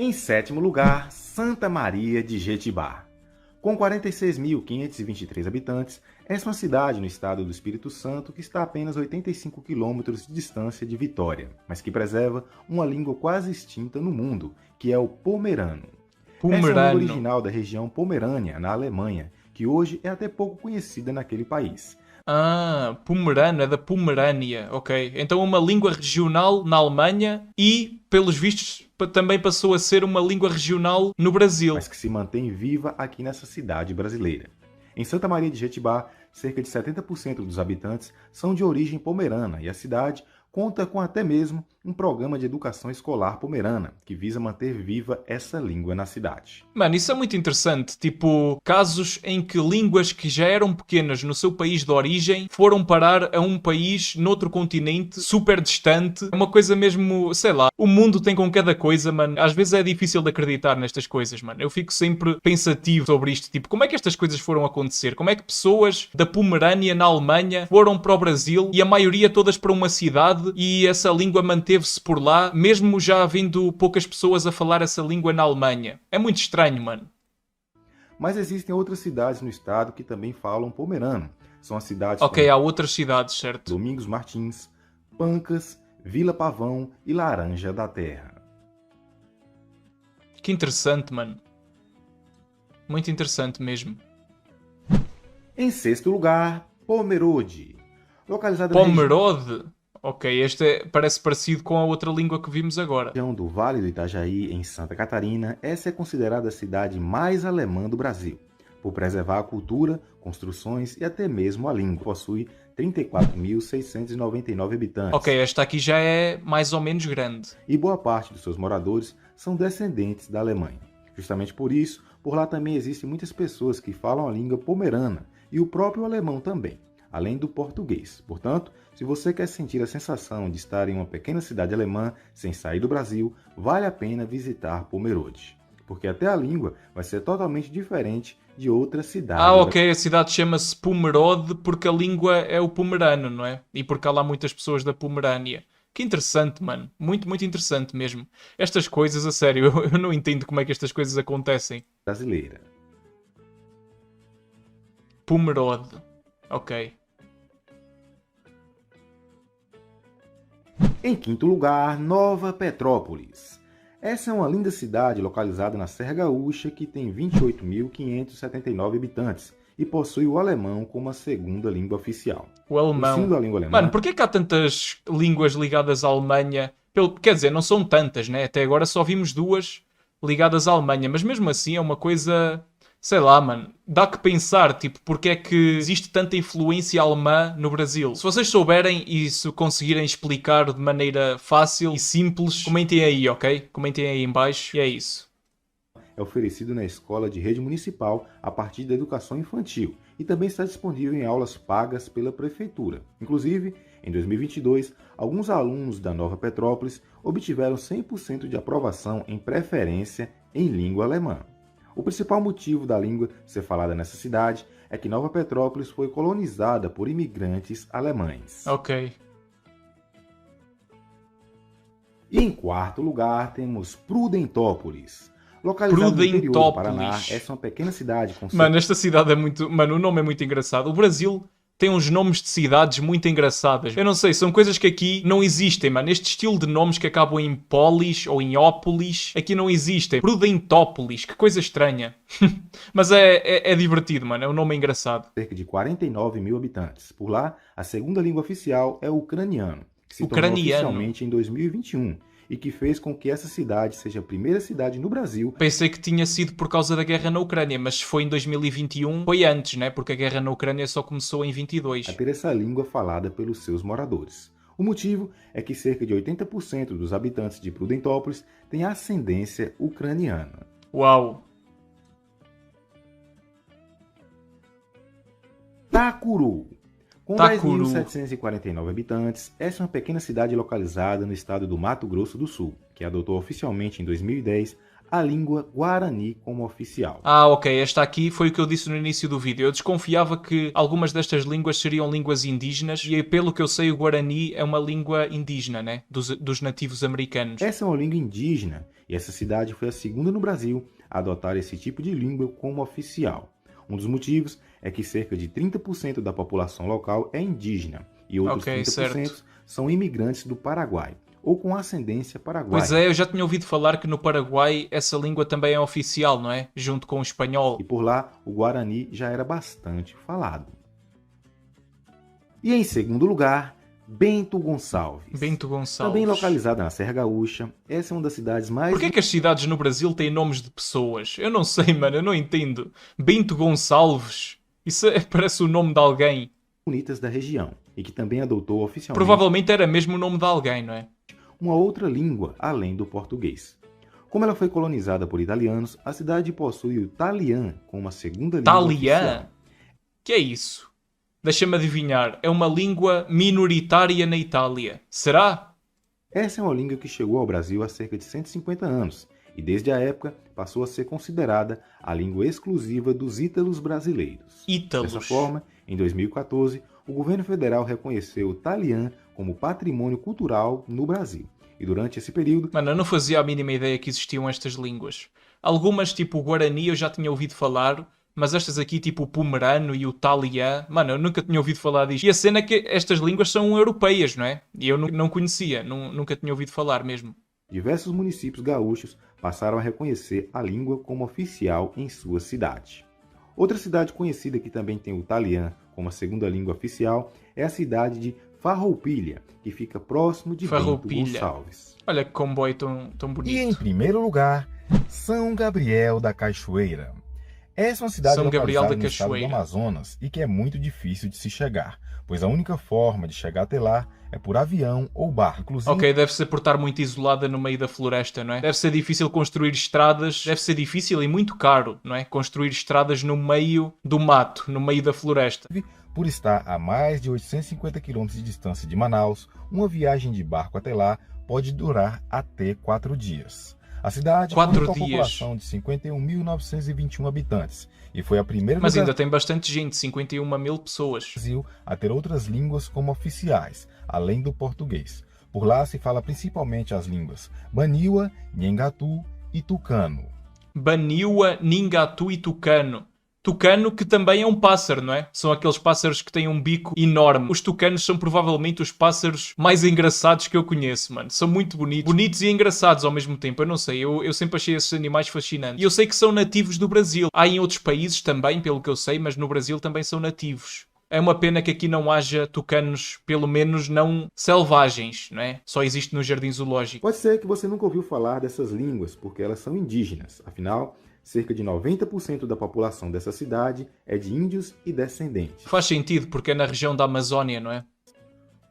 Em 7º lugar, Santa Maria de Jetibá. Com 46.523 habitantes, essa é uma cidade no estado do Espírito Santo que está a apenas 85 quilômetros de distância de Vitória, mas que preserva uma língua quase extinta no mundo, que é o pomerano. Essa é a língua original da região Pomerânia, na Alemanha, que hoje é até pouco conhecida naquele país. Ah, pomerano, é da Pomerânia, ok. Então uma língua regional na Alemanha e, pelos vistos, também passou a ser uma língua regional no Brasil. Mas que se mantém viva aqui nessa cidade brasileira. Em Santa Maria de Jetibá, cerca de 70% dos habitantes são de origem pomerana e a cidade conta com até mesmo um programa de educação escolar pomerana, que visa manter viva essa língua na cidade. Mano, isso é muito interessante. Tipo, casos em que línguas que já eram pequenas no seu país de origem foram parar a um país noutro continente super distante. É uma coisa mesmo, sei lá, o mundo tem com cada coisa, mano. Às vezes é difícil de acreditar nestas coisas, mano. Eu fico sempre pensativo sobre isto. Tipo, como é que estas coisas foram acontecer? Como é que pessoas da Pomerânia na Alemanha foram para o Brasil e a maioria todas para uma cidade e essa língua manteve-se por lá, mesmo já havendo poucas pessoas a falar essa língua na Alemanha? É muito estranho, mano. Mas existem outras cidades no estado que também falam pomerano. São as cidades Ok, há outras cidades, certo? Domingos Martins, Pancas, Vila Pavão e Laranja da Terra. Que interessante, mano. Muito interessante mesmo. Em 6º lugar, Pomerode. Localizada Pomerode? Ok, este parece parecido com a outra língua que vimos agora. na região do Vale do Itajaí, em Santa Catarina, essa é considerada a cidade mais alemã do Brasil, por preservar a cultura, construções e até mesmo a língua. Possui 34.699 habitantes. Ok, esta aqui já é mais ou menos grande. E boa parte dos seus moradores são descendentes da Alemanha. Justamente por isso, por lá também existem muitas pessoas que falam a língua pomerana e o próprio alemão também, além do português. Portanto, se você quer sentir a sensação de estar em uma pequena cidade alemã sem sair do Brasil, vale a pena visitar Pomerode, porque até a língua vai ser totalmente diferente de outras cidades. Ah, ok, a cidade chama-se Pomerode porque a língua é o pomerano, não é? E porque há lá muitas pessoas da Pomerânia. Que interessante, mano. Muito, muito interessante mesmo. Estas coisas, a sério, eu não entendo como é que estas coisas acontecem. Brasileira. Pomerode. Ok. Em 5º lugar, Nova Petrópolis. Essa é uma linda cidade localizada na Serra Gaúcha que tem 28.579 habitantes e possui o alemão como a segunda língua oficial. O alemão. Sendo a língua alemã, Mano, porquê que há tantas línguas ligadas à Alemanha? Quer dizer, não são tantas, né? Até agora só vimos 2 ligadas à Alemanha, mas mesmo assim é uma coisa... Sei lá, mano, dá que pensar, tipo, porque é que existe tanta influência alemã no Brasil. Se vocês souberem e se conseguirem explicar de maneira fácil e simples, comentem aí, ok? Comentem aí em baixo e é isso. é oferecido na escola de rede municipal a partir da educação infantil e também está disponível em aulas pagas pela prefeitura. Inclusive, em 2022, alguns alunos da Nova Petrópolis obtiveram 100% de aprovação em preferência em língua alemã. O principal motivo da língua ser falada nessa cidade é que Nova Petrópolis foi colonizada por imigrantes alemães. Ok. E em quarto lugar temos Prudentópolis. Localizada no interior do Paraná, essa é uma pequena cidade com... Mano, esta cidade é muito... Mano, o nome é muito engraçado. O Brasil tem uns nomes de cidades muito engraçadas. Eu não sei, são coisas que aqui não existem, mano. Este estilo de nomes que acabam em polis ou em ópolis, aqui não existem. Prudentópolis, que coisa estranha. Mas é divertido, mano. É um nome engraçado. Cerca de 49 mil habitantes. Por lá, a segunda língua oficial é o ucraniano, que se tornou oficialmente em 2021. E que fez com que essa cidade seja a primeira cidade no Brasil. Pensei que tinha sido por causa da guerra na Ucrânia, mas se foi em 2021, foi antes, né? Porque a guerra na Ucrânia só começou em 22. A ter essa língua falada pelos seus moradores. O motivo é que cerca de 80% dos habitantes de Prudentópolis têm ascendência ucraniana. Uau! Takuru. Com Takuru. 10.749 habitantes, essa é uma pequena cidade localizada no estado do Mato Grosso do Sul, que adotou oficialmente em 2010 a língua Guarani como oficial. Ah, ok. Esta aqui foi o que eu disse no início do vídeo. Eu desconfiava que algumas destas línguas seriam línguas indígenas e, pelo que eu sei, o Guarani é uma língua indígena, né? Dos nativos americanos. Essa é uma língua indígena e essa cidade foi a segunda no Brasil a adotar esse tipo de língua como oficial. Um dos motivos é que cerca de 30% da população local é indígena e outros 30% certo. são imigrantes do Paraguai ou com ascendência paraguaia. Pois é, eu já tinha ouvido falar que no Paraguai essa língua também é oficial, não é? Junto com o espanhol. E por lá o Guarani já era bastante falado. E em segundo lugar, Bento Gonçalves. Bento Gonçalves. Também localizada na Serra Gaúcha, essa é uma das cidades mais... Por que é que as cidades no Brasil têm nomes de pessoas? Eu não sei, mano, eu não entendo. Bento Gonçalves. Isso parece o nome de alguém. Bonitas da região e que também adotou oficialmente... Provavelmente era mesmo o nome de alguém, não é? Uma outra língua além do português. Como ela foi colonizada por italianos, a cidade possui o Talian como uma segunda língua oficial. Talian? Que é isso? Deixa-me adivinhar. É uma língua minoritária na Itália. Será? Essa é uma língua que chegou ao Brasil há cerca de 150 anos e desde a época passou a ser considerada a língua exclusiva dos ítalos brasileiros. Ítalos. Dessa forma, em 2014, o governo federal reconheceu o Talian como patrimônio cultural no Brasil. E durante esse período... Mano, eu não fazia a mínima ideia que existiam estas línguas. Algumas, tipo o Guarani, eu já tinha ouvido falar, mas estas aqui, tipo o Pomerano e o Talian, mano, eu nunca tinha ouvido falar disto. E a cena é que estas línguas são europeias, não é? E eu não conhecia, nunca tinha ouvido falar mesmo. Diversos municípios gaúchos passaram a reconhecer a língua como oficial em sua cidade. Outra cidade conhecida que também tem o Talian como a segunda língua oficial é a cidade de Farroupilha, que fica próximo de Bento Gonçalves. Olha que comboio tão bonito. E em primeiro lugar, São Gabriel da Cachoeira. Essa é uma cidade localizada no estado do Amazonas e que é muito difícil de se chegar, pois a única forma de chegar até lá é por avião ou barco. Inclusive... Ok, deve ser por estar muito isolada no meio da floresta, não é? Deve ser difícil construir estradas, deve ser difícil e muito caro, não é? Construir estradas no meio do mato, no meio da floresta. Por estar a mais de 850 km de distância de Manaus, uma viagem de barco até lá pode durar até 4 dias. A cidade conta com uma população de 51.921 habitantes e foi a primeira... Mas ainda tem bastante gente, 51.000 pessoas. Brasil a ter outras línguas como oficiais, além do português. Por lá se fala principalmente as línguas Baniwa, Nhengatu e Tucano. Baniwa, Nhengatu e Tucano. Tucano, que também é um pássaro, não é? São aqueles pássaros que têm um bico enorme. Os tucanos são provavelmente os pássaros mais engraçados que eu conheço, mano. São muito bonitos. Bonitos e engraçados ao mesmo tempo. Eu não sei, eu sempre achei esses animais fascinantes. E eu sei que são nativos do Brasil. Há em outros países também, pelo que eu sei, mas no Brasil também são nativos. É uma pena que aqui não haja tucanos, pelo menos não selvagens, não é? Só existe no jardim zoológico. Pode ser que você nunca ouviu falar dessas línguas, porque elas são indígenas. Afinal... cerca de 90% da população dessa cidade é de índios e descendentes. Faz sentido, porque é na região da Amazônia, não é?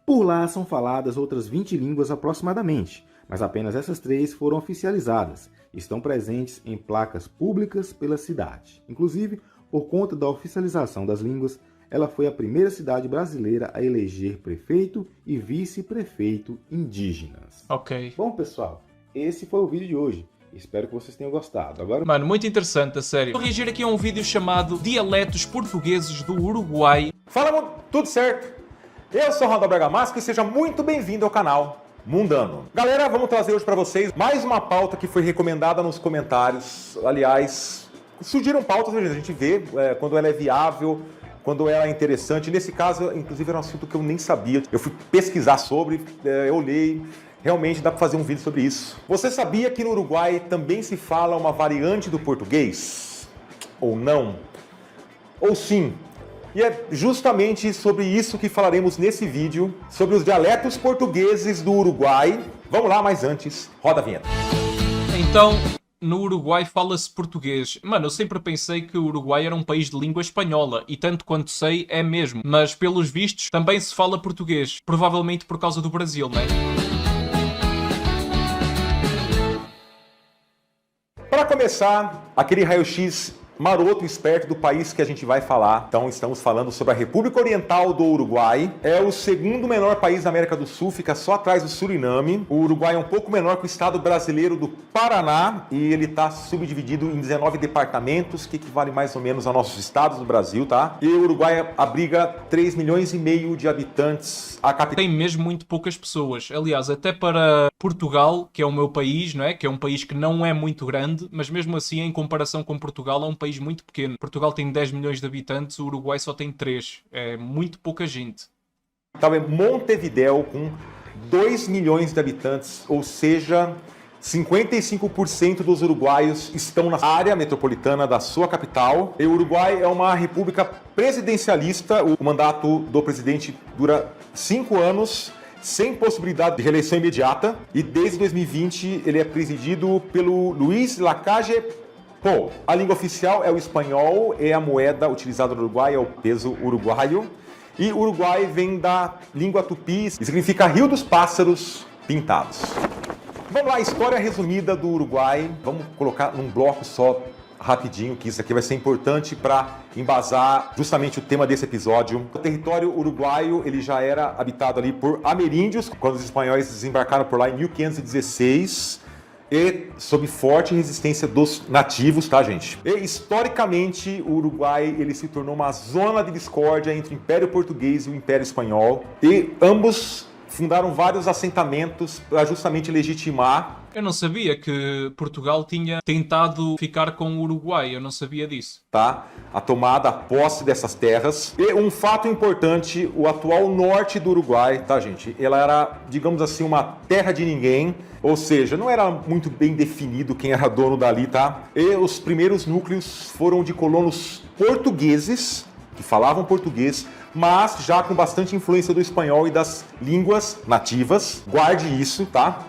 Por lá são faladas outras 20 línguas aproximadamente, mas apenas essas 3 foram oficializadas, estão presentes em placas públicas pela cidade. Inclusive, por conta da oficialização das línguas, ela foi a primeira cidade brasileira a eleger prefeito e vice-prefeito indígenas. Ok. Bom, pessoal, esse foi o vídeo de hoje. Espero que vocês tenham gostado. Agora... Mano, muito interessante, a sério. Vou reagir aqui a um vídeo chamado Dialetos Portugueses do Uruguai. Fala, mundo, tudo certo? Eu sou Ronaldo Bergamasco e seja muito bem-vindo ao canal Mundano. Galera, vamos trazer hoje para vocês mais uma pauta que foi recomendada nos comentários. Aliás, surgiram pautas, a gente vê quando ela é viável, quando ela é interessante. Nesse caso, inclusive, era um assunto que eu nem sabia. Eu fui pesquisar sobre, eu olhei, realmente dá para fazer um vídeo sobre isso. Você sabia que no Uruguai também se fala uma variante do português? Ou não? Ou sim? E é justamente sobre isso que falaremos nesse vídeo, sobre os dialetos portugueses do Uruguai. Vamos lá, mas antes, roda a vinheta. Então... no Uruguai fala-se português. Mano, eu sempre pensei que o Uruguai era um país de língua espanhola, e tanto quanto sei, é mesmo. Mas, pelos vistos, também se fala português. Provavelmente por causa do Brasil, não é? Para começar, aquele raio-x maroto e esperto do país que a gente vai falar. Então, estamos falando sobre a República Oriental do Uruguai. É o segundo menor país da América do Sul, fica só atrás do Suriname. O Uruguai é um pouco menor que o estado brasileiro do Paraná e ele está subdividido em 19 departamentos, que equivale mais ou menos a nossos estados do Brasil, tá? E o Uruguai abriga 3,5 milhões de habitantes. A capital tem mesmo muito poucas pessoas. Aliás, até para Portugal, que é o meu país, não é? Que é um país que não é muito grande, mas mesmo assim, em comparação com Portugal, é um país muito pequeno. Portugal tem 10 milhões de habitantes, o Uruguai só tem 3. É muito pouca gente. Então é Montevidéu com 2 milhões de habitantes, ou seja, 55% dos uruguaios estão na área metropolitana da sua capital. E o Uruguai é uma república presidencialista. O mandato do presidente dura 5 anos, sem possibilidade de reeleição imediata. E desde 2020 ele é presidido pelo Luiz Lacalle Pou. A língua oficial é o espanhol, e a moeda utilizada no Uruguai é o peso uruguaio. E Uruguai vem da língua tupi e significa Rio dos Pássaros Pintados. Vamos lá, história resumida do Uruguai. Vamos colocar num bloco só, rapidinho, que isso aqui vai ser importante para embasar justamente o tema desse episódio. O território uruguaio ele já era habitado ali por ameríndios, quando os espanhóis desembarcaram por lá em 1516. E sob forte resistência dos nativos, tá, gente? E, historicamente, o Uruguai ele se tornou uma zona de discórdia entre o Império Português e o Império Espanhol. E ambos fundaram vários assentamentos para justamente legitimar. Eu não sabia que Portugal tinha tentado ficar com o Uruguai, eu não sabia disso. Tá? A tomada, a posse dessas terras. E um fato importante, o atual norte do Uruguai, tá, gente? Ela era, digamos assim, uma terra de ninguém, ou seja, não era muito bem definido quem era dono dali, tá? E os primeiros núcleos foram de colonos portugueses, que falavam português, mas já com bastante influência do espanhol e das línguas nativas. Guarde isso, tá?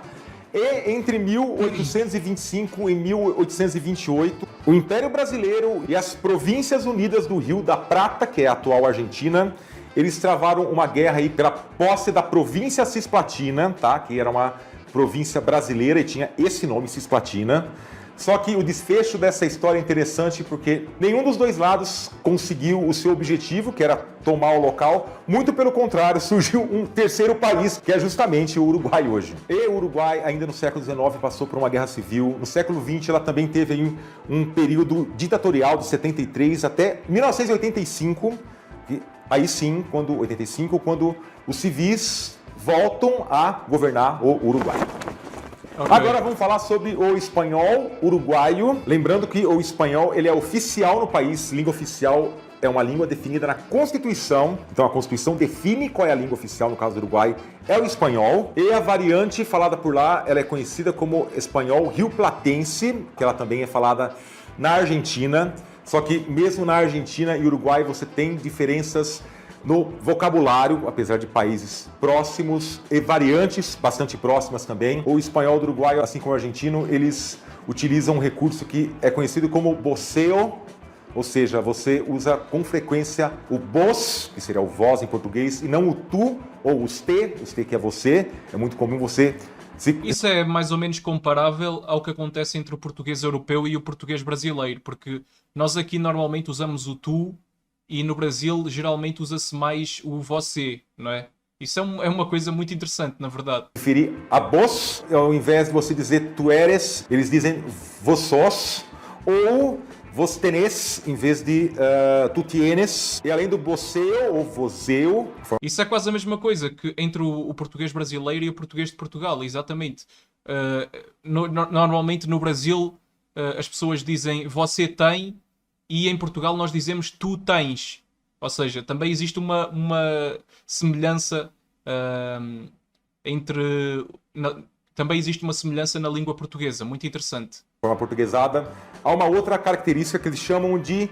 E entre 1825 e 1828, o Império Brasileiro e as Províncias Unidas do Rio da Prata, que é a atual Argentina, eles travaram uma guerra aí pela posse da província Cisplatina, tá? Que era uma província brasileira e tinha esse nome, Cisplatina. Só que o desfecho dessa história é interessante porque nenhum dos dois lados conseguiu o seu objetivo, que era tomar o local. Muito pelo contrário, surgiu um terceiro país, que é justamente o Uruguai hoje. E o Uruguai, ainda no século XIX, passou por uma guerra civil. No século XX, ela também teve aí um período ditatorial de 73 até 1985. E aí sim, quando os civis voltam a governar o Uruguai. Okay. Agora vamos falar sobre o espanhol uruguaio. Lembrando que o espanhol ele é oficial no país, língua oficial é uma língua definida na Constituição. Então a Constituição define qual é a língua oficial, no caso do Uruguai, é o espanhol. E a variante falada por lá, ela é conhecida como espanhol rioplatense, que ela também é falada na Argentina. Só que mesmo na Argentina e Uruguai você tem diferenças no vocabulário, apesar de países próximos e variantes bastante próximas também. O espanhol do Uruguai, assim como o argentino, eles utilizam um recurso que é conhecido como voceo, ou seja, você usa com frequência o vos, que seria o vós em português, e não o tu ou os te que é você. É muito comum você Isso é mais ou menos comparável ao que acontece entre o português europeu e o português brasileiro, porque nós aqui normalmente usamos o tu e no Brasil geralmente usa-se mais o você, não é? Isso é uma coisa muito interessante, na verdade. Referir a vos, ao invés de você dizer tu eres, eles dizem vos sos, ou vos tenés, em vez de tu tienes, e além do voceu ou voseu. Isso é quase a mesma coisa que entre o português brasileiro e o português de Portugal, exatamente. Normalmente no Brasil as pessoas dizem você tem e em Portugal nós dizemos tu tens. Ou seja, também existe uma semelhança também existe uma semelhança na língua portuguesa, muito interessante. Forma portuguesada. Há uma outra característica que eles chamam de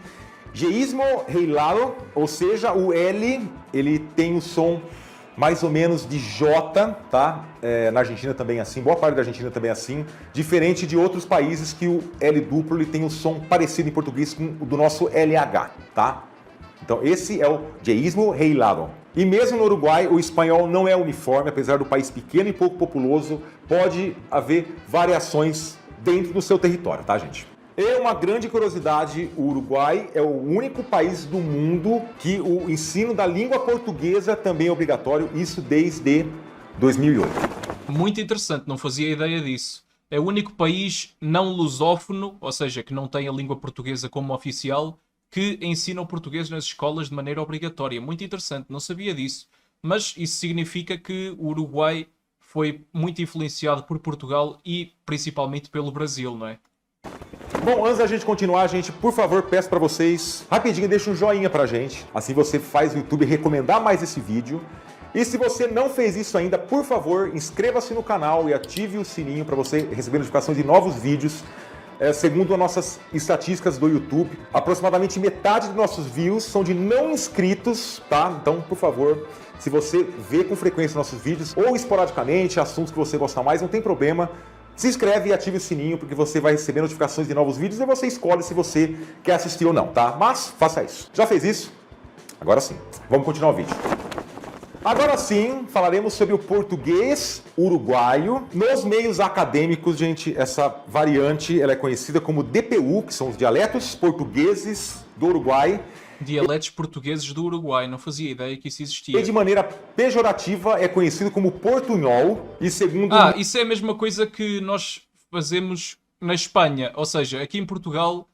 geísmo reilado, ou seja, o L ele tem o som mais ou menos de J, tá? Na Argentina também é assim, boa parte da Argentina também é assim, diferente de outros países que o L duplo ele tem um som parecido em português com o do nosso LH, tá? Então esse é o geísmo reilado. E mesmo no Uruguai, o espanhol não é uniforme, apesar do país pequeno e pouco populoso, pode haver variações dentro do seu território, tá, gente? É uma grande curiosidade, o Uruguai é o único país do mundo que o ensino da língua portuguesa também é obrigatório, isso desde 2008. Muito interessante, não fazia ideia disso. É o único país não lusófono, ou seja, que não tem a língua portuguesa como oficial, que ensina o português nas escolas de maneira obrigatória. Muito interessante, não sabia disso. Mas isso significa que o Uruguai foi muito influenciado por Portugal e principalmente pelo Brasil, não é? Bom, antes da gente continuar, gente, por favor, peço para vocês, rapidinho, deixa um joinha pra gente. Assim você faz o YouTube recomendar mais esse vídeo. E se você não fez isso ainda, por favor, inscreva-se no canal e ative o sininho para você receber notificações de novos vídeos. Segundo as nossas estatísticas do YouTube, aproximadamente metade dos nossos views são de não inscritos, tá? Então, por favor, se você vê com frequência nossos vídeos ou esporadicamente, assuntos que você gosta mais, não tem problema. Se inscreve e ative o sininho, porque você vai receber notificações de novos vídeos e você escolhe se você quer assistir ou não, tá? Mas faça isso. Já fez isso? Agora sim. Vamos continuar o vídeo. Agora sim, falaremos sobre o português uruguaio. Nos meios acadêmicos, gente, essa variante ela é conhecida como DPU, que são os dialetos portugueses do Uruguai. Dialetos portugueses do Uruguai, não fazia ideia que isso existia. E de maneira pejorativa é conhecido como portunhol. E segundo... isso é a mesma coisa que nós fazemos na Espanha. Ou seja, aqui em Portugal,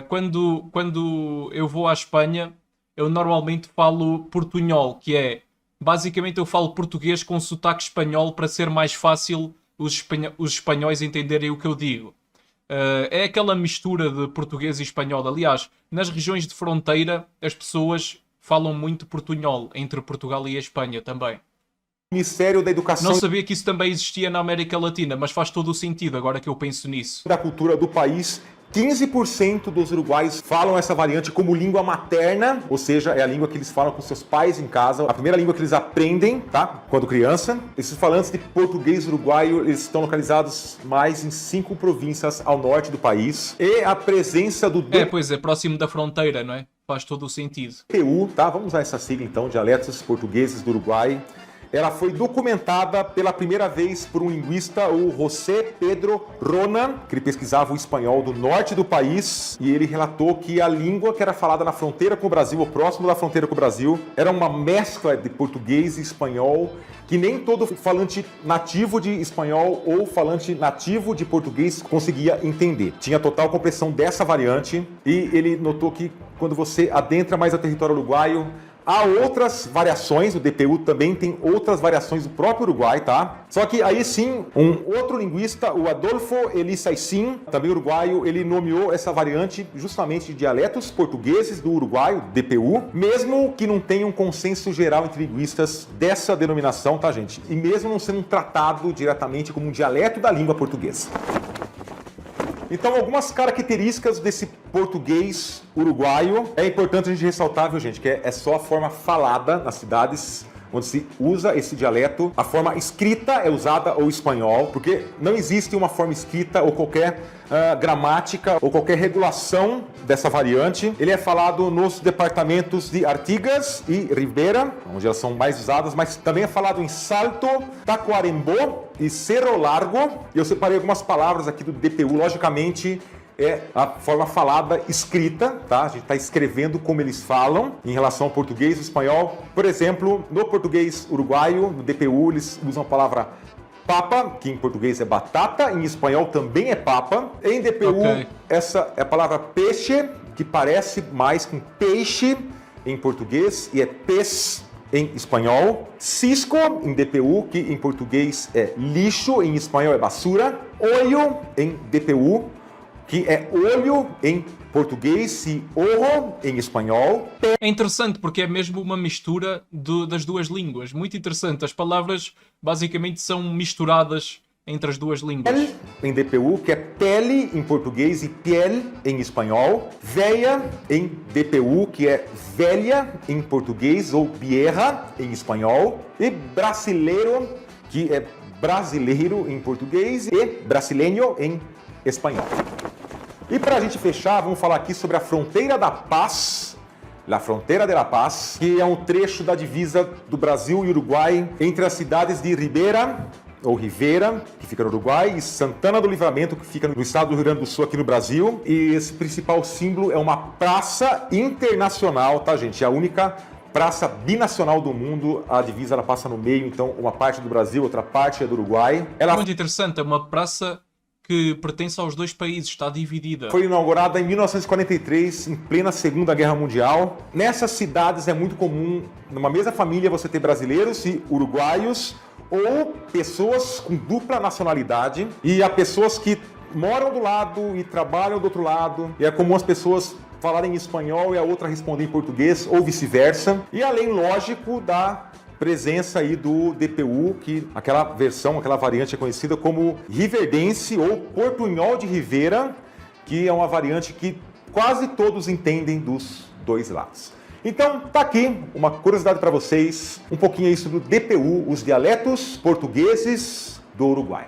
quando eu vou à Espanha, eu normalmente falo portunhol, que é... Basicamente eu falo português com sotaque espanhol para ser mais fácil os espanhóis entenderem o que eu digo. É aquela mistura de português e espanhol. Aliás, nas regiões de fronteira as pessoas falam muito portunhol, entre Portugal e a Espanha também. Ministério da Educação... Não sabia que isso também existia na América Latina, mas faz todo o sentido agora que eu penso nisso. Da cultura do país... 15% dos uruguaios falam essa variante como língua materna, ou seja, é a língua que eles falam com seus pais em casa, a primeira língua que eles aprendem, tá? Quando criança. Esses falantes de português uruguaio, eles estão localizados mais em 5 províncias ao norte do país. E a presença do... Pois é, próximo da fronteira, não é? Faz todo o sentido. DPU, tá? Vamos usar essa sigla então, dialetos portugueses do Uruguai. Ela foi documentada pela primeira vez por um linguista, o José Pedro Ronan, que ele pesquisava o espanhol do norte do país, e ele relatou que a língua que era falada na fronteira com o Brasil, ou próximo da fronteira com o Brasil, era uma mescla de português e espanhol, que nem todo falante nativo de espanhol ou falante nativo de português conseguia entender. Tinha total compreensão dessa variante, e ele notou que quando você adentra mais ao território uruguaio, há outras variações, o DPU também tem outras variações do próprio Uruguai, tá? Só que aí sim, um outro linguista, o Adolfo Elisaisin, também uruguaio, ele nomeou essa variante justamente de dialetos portugueses do Uruguai, o DPU, mesmo que não tenha um consenso geral entre linguistas dessa denominação, tá, gente? E mesmo não sendo tratado diretamente como um dialeto da língua portuguesa. Então, algumas características desse português uruguaio é importante a gente ressaltar, viu, gente, que é só a forma falada nas cidades. onde se usa esse dialeto. A forma escrita é usada o espanhol, porque não existe uma forma escrita ou qualquer gramática ou qualquer regulação dessa variante. Ele é falado nos departamentos de Artigas e Rivera, onde elas são mais usadas, mas também é falado em Salto, Tacuarembó e Cerro Largo. E eu separei algumas palavras aqui do DPU, logicamente é a forma falada escrita, tá? A gente está escrevendo como eles falam em relação ao português e espanhol. Por exemplo, no português uruguaio, no DPU, eles usam a palavra papa, que em português é batata, em espanhol também é papa. Em DPU, essa é a palavra peixe, que parece mais com peixe em português e é pez em espanhol. Cisco em DPU, que em português é lixo, em espanhol é basura. Olho em DPU, que é olho em português e ojo em espanhol. É interessante porque é mesmo uma mistura das duas línguas. Muito interessante. As palavras basicamente são misturadas entre as duas línguas. Pel em DPU, que é pele em português e piel em espanhol. Veia em DPU, que é velha em português ou vieja em espanhol. E brasileiro, que é brasileiro em português e brasileño em espanhol. E para a gente fechar, vamos falar aqui sobre a Fronteira da Paz, La Frontera de la Paz, que é um trecho da divisa do Brasil e Uruguai entre as cidades de Rivera, que fica no Uruguai, e Santana do Livramento, que fica no estado do Rio Grande do Sul, aqui no Brasil. E esse principal símbolo é uma praça internacional, tá, gente? É a única praça binacional do mundo. A divisa ela passa no meio, então uma parte do Brasil, outra parte é do Uruguai. Ela... Muito interessante, é uma praça que pertence aos dois países, está dividida. Foi inaugurada em 1943, em plena Segunda Guerra Mundial. Nessas cidades é muito comum, numa mesma família, você ter brasileiros e uruguaios, ou pessoas com dupla nacionalidade, e há pessoas que moram do lado e trabalham do outro lado, e é comum as pessoas falarem em espanhol e a outra responder em português, ou vice-versa. E além, lógico, da presença aí do DPU, que aquela versão, aquela variante é conhecida como riverdense ou portunhol de Rivera, que é uma variante que quase todos entendem dos dois lados. Então, tá aqui uma curiosidade para vocês, um pouquinho aí sobre o DPU, os dialetos portugueses do Uruguai.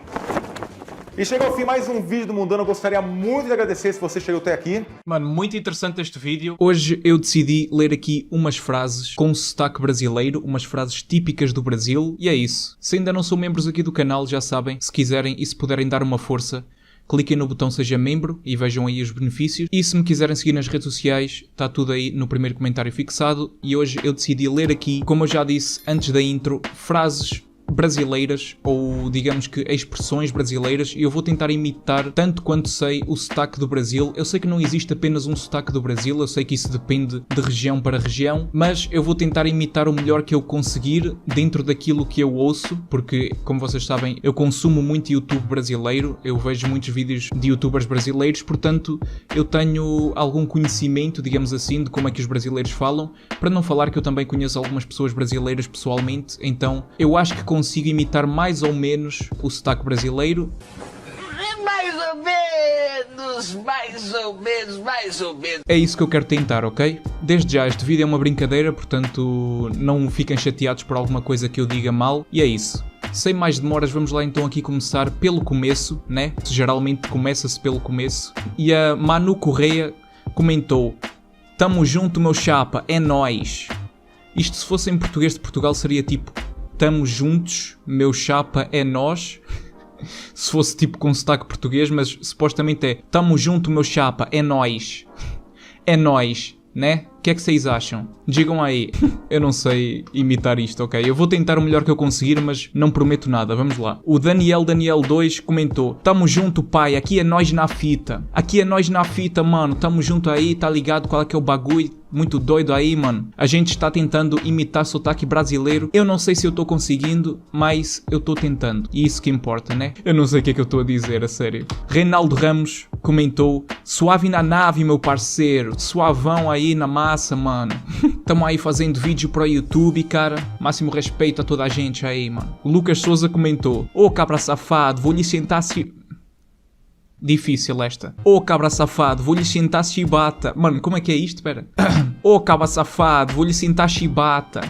E chega ao fim mais um vídeo do Mundano. Eu gostaria muito de agradecer se você chegou até aqui. Mano, muito interessante este vídeo. Hoje eu decidi ler aqui umas frases com sotaque brasileiro, umas frases típicas do Brasil, e é isso. Se ainda não são membros aqui do canal, já sabem, se quiserem e se puderem dar uma força, cliquem no botão Seja Membro e vejam aí os benefícios. E se me quiserem seguir nas redes sociais, está tudo aí no primeiro comentário fixado. E hoje eu decidi ler aqui, como eu já disse antes da intro, frases brasileiras, ou digamos que expressões brasileiras, e eu vou tentar imitar tanto quanto sei o sotaque do Brasil. Eu sei que não existe apenas um sotaque do Brasil, eu sei que isso depende de região para região, mas eu vou tentar imitar o melhor que eu conseguir dentro daquilo que eu ouço, porque, como vocês sabem, eu consumo muito YouTube brasileiro, eu vejo muitos vídeos de youtubers brasileiros, portanto eu tenho algum conhecimento, digamos assim, de como é que os brasileiros falam, para não falar que eu também conheço algumas pessoas brasileiras pessoalmente, então eu acho que consigo imitar mais ou menos o sotaque brasileiro. Mais ou menos. É isso que eu quero tentar, ok? Desde já, este vídeo é uma brincadeira, portanto não fiquem chateados por alguma coisa que eu diga mal, e é isso. Sem mais demoras, vamos lá então aqui começar pelo começo, né? Geralmente começa-se pelo começo. E a Manu Correia comentou: "Tamo junto, meu chapa, é nóis." Isto, se fosse em português de Portugal, seria tipo: "Tamo juntos, meu chapa, é nós." Se fosse tipo com sotaque português, mas supostamente é: "Tamo junto, meu chapa, é nóis." É nóis, né? O que é que vocês acham? Digam aí. Eu não sei imitar isto, ok? Eu vou tentar o melhor que eu conseguir, mas não prometo nada. Vamos lá. O Daniel2 comentou: "Tamo junto, pai. Aqui é nós na fita. Aqui é nós na fita, mano. Tamo junto aí, tá ligado qual é que é o bagulho? Muito doido aí, mano. A gente está tentando imitar sotaque brasileiro. Eu não sei se eu tô conseguindo, mas eu tô tentando. E isso que importa, né? Eu não sei o que é que eu tô a dizer, a sério." Reinaldo Ramos comentou: "Suave na nave, meu parceiro. Suavão aí na massa, mano." Tamo aí fazendo vídeo pro YouTube, cara. Máximo respeito a toda a gente aí, mano. O Lucas Souza comentou: "Ô cabra safado, vou lhe sentar se..." Difícil esta. "Ô cabra safado, vou lhe sentar chibata." Mano, como é que é isto? Pera. "Ô cabra safado, vou lhe sentar chibata."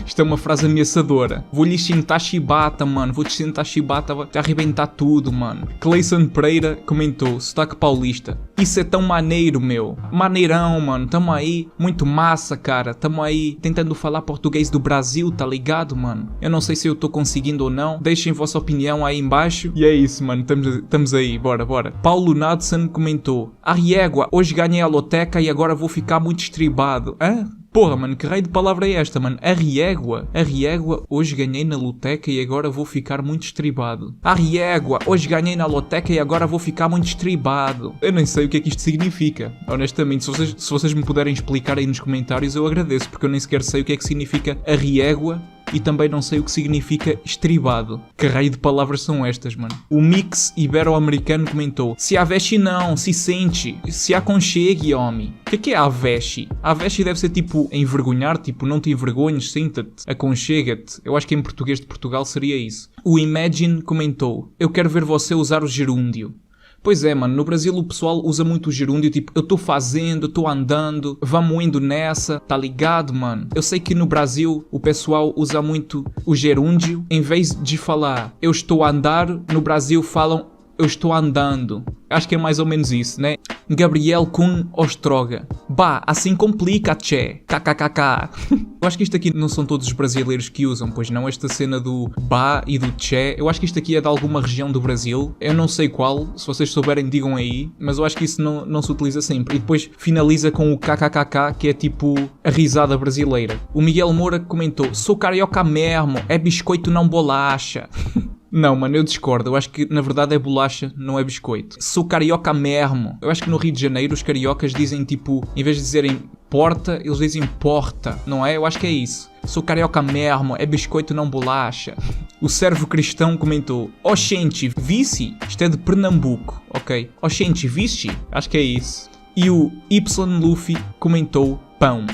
Isto é uma frase ameaçadora. Vou-lhe sentar chibata, mano. Vou-te sentar chibata, vou-te arrebentar tudo, mano. Cleison Pereira comentou, sotaque paulista. Isso é tão maneiro, meu. Maneirão, mano. Tamo aí. Muito massa, cara. Tamo aí tentando falar português do Brasil, tá ligado, mano? Eu não sei se eu tô conseguindo ou não. Deixem vossa opinião aí embaixo. E é isso, mano. Estamos aí. Bora, bora. Paulo Nadson comentou. Arriégua, hoje ganhei a loteca e agora vou ficar muito estribado. Hã? Porra, mano, que raio de palavra é esta, mano? Arriégua, hoje ganhei na loteca e agora vou ficar muito estribado. Arriégua, hoje ganhei na loteca e agora vou ficar muito estribado. Eu nem sei o que é que isto significa. Honestamente, se vocês me puderem explicar aí nos comentários, eu agradeço, porque eu nem sequer sei o que é que significa arriégua. E também não sei o que significa estribado. Que raio de palavras são estas, mano? O Mix Ibero-Americano comentou. Se aveste não, se sente. Se aconchegue, homem. O que é aveste? Aveste deve ser tipo envergonhar, tipo não te envergonhes, sinta-te, aconchega-te. Eu acho que em português de Portugal seria isso. O Imagine comentou. Eu quero ver você usar o gerúndio. Pois é, mano, no Brasil o pessoal usa muito o gerúndio, tipo, eu tô fazendo, eu tô andando, vamos indo nessa, tá ligado, mano? Eu sei que no Brasil o pessoal usa muito o gerúndio, em vez de falar eu estou a andar, no Brasil falam eu estou andando. Acho que é mais ou menos isso, né? Gabriel Kuhn Ostroga. Bah, assim complica, tchê. KKKK. Eu acho que isto aqui não são todos os brasileiros que usam, pois não. Esta cena do bah e do tchê. Eu acho que isto aqui é de alguma região do Brasil. Eu não sei qual. Se vocês souberem, digam aí. Mas eu acho que isso não se utiliza sempre. E depois finaliza com o KKKK, que é tipo a risada brasileira. O Miguel Moura comentou. Sou carioca mesmo. É biscoito não bolacha. Não, mano, eu discordo. Eu acho que, na verdade, é bolacha, não é biscoito. Sou carioca mesmo. Eu acho que no Rio de Janeiro os cariocas dizem, tipo, em vez de dizerem porta, eles dizem porta, não é? Eu acho que é isso. Sou carioca mesmo, é biscoito, não bolacha. O Servo Cristão comentou. Oxente, vice? Isto é de Pernambuco, ok. Oxente, vice? Acho que é isso. E o Y Luffy comentou pão.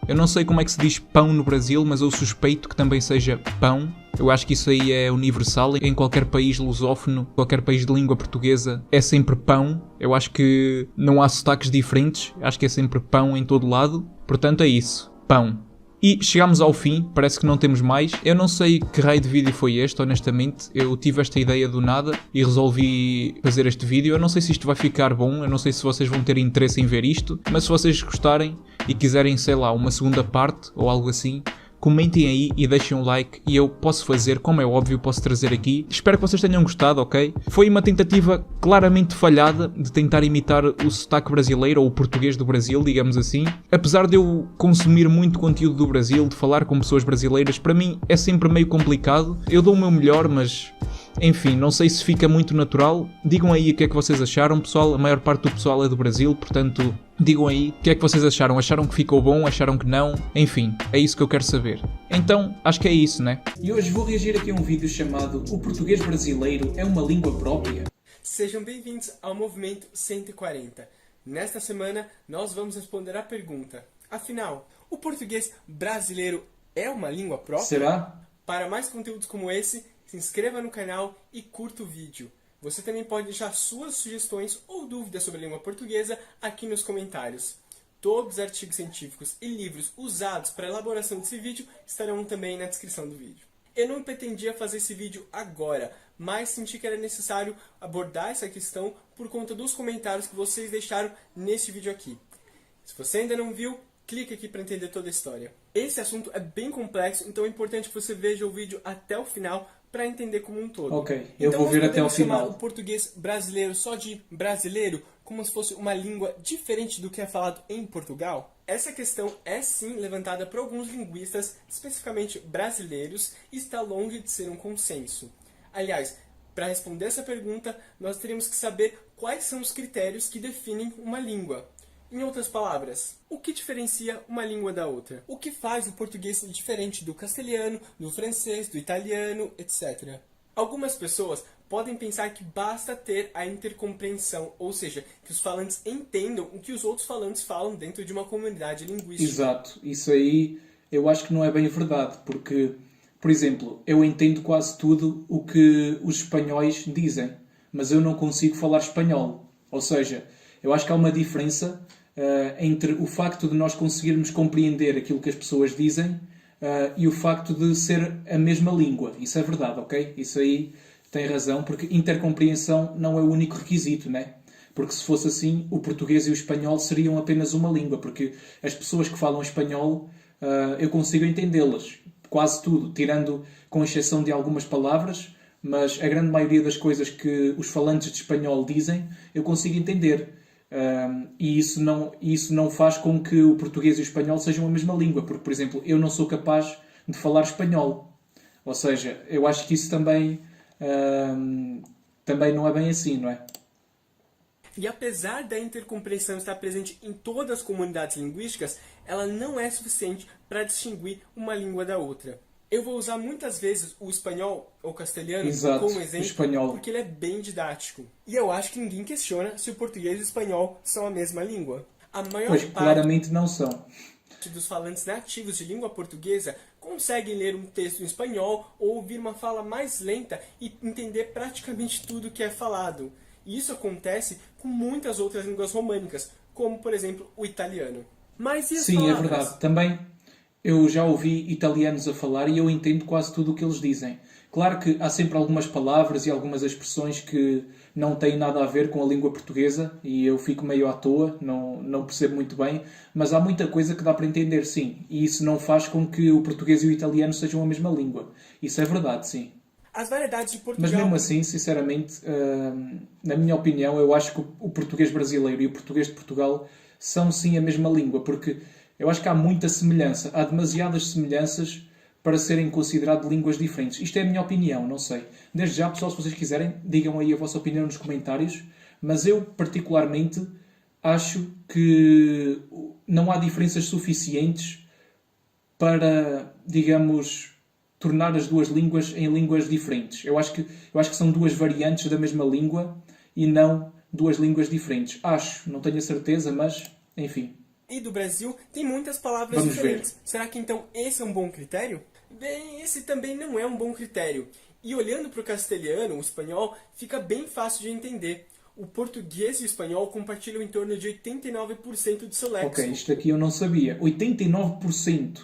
Eu não sei como é que se diz pão no Brasil, mas eu suspeito que também seja pão. Eu acho que isso aí é universal. Em qualquer país lusófono, qualquer país de língua portuguesa, é sempre pão. Eu acho que não há sotaques diferentes. Acho que é sempre pão em todo lado. Portanto, é isso. Pão. E chegamos ao fim, parece que não temos mais. Eu não sei que raio de vídeo foi este, honestamente. Eu tive esta ideia do nada e resolvi fazer este vídeo. Eu não sei se isto vai ficar bom, eu não sei se vocês vão ter interesse em ver isto. Mas se vocês gostarem e quiserem, sei lá, uma segunda parte ou algo assim, comentem aí e deixem um like e eu posso fazer, como é óbvio, posso trazer aqui. Espero que vocês tenham gostado, ok? Foi uma tentativa claramente falhada de tentar imitar o sotaque brasileiro ou o português do Brasil, digamos assim. Apesar de eu consumir muito conteúdo do Brasil, de falar com pessoas brasileiras, para mim é sempre meio complicado. Eu dou o meu melhor, mas... enfim, não sei se fica muito natural. Digam aí o que é que vocês acharam, pessoal. A maior parte do pessoal é do Brasil, portanto, digam aí o que é que vocês acharam. Acharam que ficou bom? Acharam que não? Enfim, é isso que eu quero saber. Então, acho que é isso, né? E hoje vou reagir aqui a um vídeo chamado O Português Brasileiro é uma Língua Própria? Sejam bem-vindos ao Movimento 140. Nesta semana, nós vamos responder a pergunta. Afinal, o português brasileiro é uma língua própria? Será? Para mais conteúdos como esse, se inscreva no canal e curta o vídeo. Você também pode deixar suas sugestões ou dúvidas sobre a língua portuguesa aqui nos comentários. Todos os artigos científicos e livros usados para a elaboração desse vídeo estarão também na descrição do vídeo. Eu não pretendia fazer esse vídeo agora, mas senti que era necessário abordar essa questão por conta dos comentários que vocês deixaram nesse vídeo aqui. Se você ainda não viu, clique aqui para entender toda a história. Esse assunto é bem complexo, então é importante que você veja o vídeo até o final para entender como um todo. Ok, eu vou ver até o final. Chamar o português brasileiro só de brasileiro, como se fosse uma língua diferente do que é falado em Portugal? Essa questão é sim levantada por alguns linguistas, especificamente brasileiros, e está longe de ser um consenso. Aliás, para responder essa pergunta, nós teríamos que saber quais são os critérios que definem uma língua. Em outras palavras, o que diferencia uma língua da outra? O que faz o português diferente do castelhano, do francês, do italiano, etc. Algumas pessoas podem pensar que basta ter a intercompreensão, ou seja, que os falantes entendam o que os outros falantes falam dentro de uma comunidade linguística. Exato, isso aí eu acho que não é bem verdade, porque, por exemplo, eu entendo quase tudo o que os espanhóis dizem, mas eu não consigo falar espanhol. Ou seja, eu acho que há uma diferença entre o facto de nós conseguirmos compreender aquilo que as pessoas dizem, e o facto de ser a mesma língua. Isso é verdade, ok? Isso aí tem razão, porque intercompreensão não é o único requisito, né? Porque se fosse assim, o português e o espanhol seriam apenas uma língua, porque as pessoas que falam espanhol, eu consigo entendê-las. Quase tudo, tirando com exceção de algumas palavras, mas a grande maioria das coisas que os falantes de espanhol dizem, eu consigo entender. E isso não faz com que o português e o espanhol sejam a mesma língua, porque, por exemplo, eu não sou capaz de falar espanhol. Ou seja, eu acho que isso também não é bem assim, não é? E apesar da intercompreensão estar presente em todas as comunidades linguísticas, ela não é suficiente para distinguir uma língua da outra. Eu vou usar muitas vezes o espanhol ou castelhano como exemplo, porque ele é bem didático. E eu acho que ninguém questiona se o português e o espanhol são a mesma língua. A maior parte claramente não são. Dos falantes nativos de língua portuguesa conseguem ler um texto em espanhol ou ouvir uma fala mais lenta e entender praticamente tudo que é falado. E isso acontece com muitas outras línguas românicas, como, por exemplo, o italiano. Mas e as palavras? É verdade. Também eu já ouvi italianos a falar e eu entendo quase tudo o que eles dizem. Claro que há sempre algumas palavras e algumas expressões que não têm nada a ver com a língua portuguesa e eu fico meio à toa, não percebo muito bem, mas há muita coisa que dá para entender, sim. E isso não faz com que o português e o italiano sejam a mesma língua. Isso é verdade, sim. As variedades de Portugal... Mas mesmo assim, sinceramente, na minha opinião, eu acho que o português brasileiro e o português de Portugal são sim a mesma língua, porque eu acho que há muita semelhança. Há demasiadas semelhanças para serem consideradas línguas diferentes. Isto é a minha opinião, não sei. Desde já, pessoal, se vocês quiserem, digam aí a vossa opinião nos comentários, mas eu, particularmente, acho que não há diferenças suficientes para, digamos, tornar as duas línguas em línguas diferentes. Eu acho que são duas variantes da mesma língua e não duas línguas diferentes. Acho, não tenho a certeza, mas, enfim. E do Brasil tem muitas palavras diferentes. Será que então esse é um bom critério? Bem, esse também não é um bom critério. E olhando para o castelhano, o espanhol, fica bem fácil de entender. O português e o espanhol compartilham em torno de 89% do seu léxico. Ok, isto aqui eu não sabia. 89%.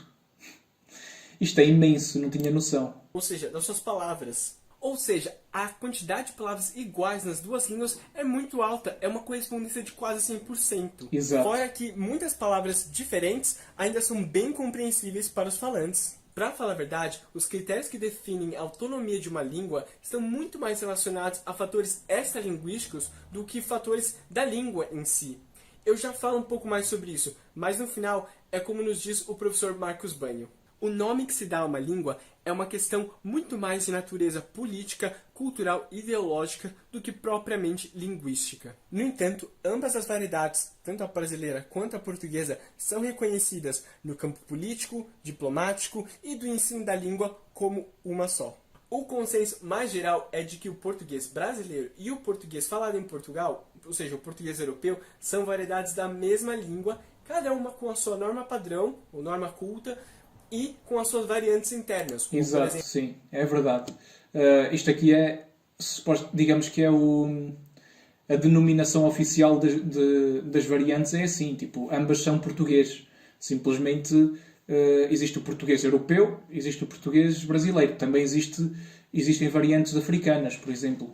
Isto é imenso, não tinha noção. Ou seja, das suas palavras. Ou seja, a quantidade de palavras iguais nas duas línguas é muito alta, é uma correspondência de quase 100%. Exato. Fora que muitas palavras diferentes ainda são bem compreensíveis para os falantes. Para falar a verdade, os critérios que definem a autonomia de uma língua estão muito mais relacionados a fatores extralinguísticos do que fatores da língua em si. Eu já falo um pouco mais sobre isso, mas no final é como nos diz o professor Marcos Banho. O nome que se dá a uma língua é uma questão muito mais de natureza política, cultural e ideológica do que propriamente linguística. No entanto, ambas as variedades, tanto a brasileira quanto a portuguesa, são reconhecidas no campo político, diplomático e do ensino da língua como uma só. O consenso mais geral é de que o português brasileiro e o português falado em Portugal, ou seja, o português europeu, são variedades da mesma língua, cada uma com a sua norma padrão, ou norma culta, e com as suas variantes internas. Como, exato, por exemplo... sim, é verdade. Isto aqui é, digamos que é a denominação oficial das variantes é assim, tipo, ambas são português. Simplesmente existe o português europeu, existe o português brasileiro. Também existem variantes africanas, por exemplo.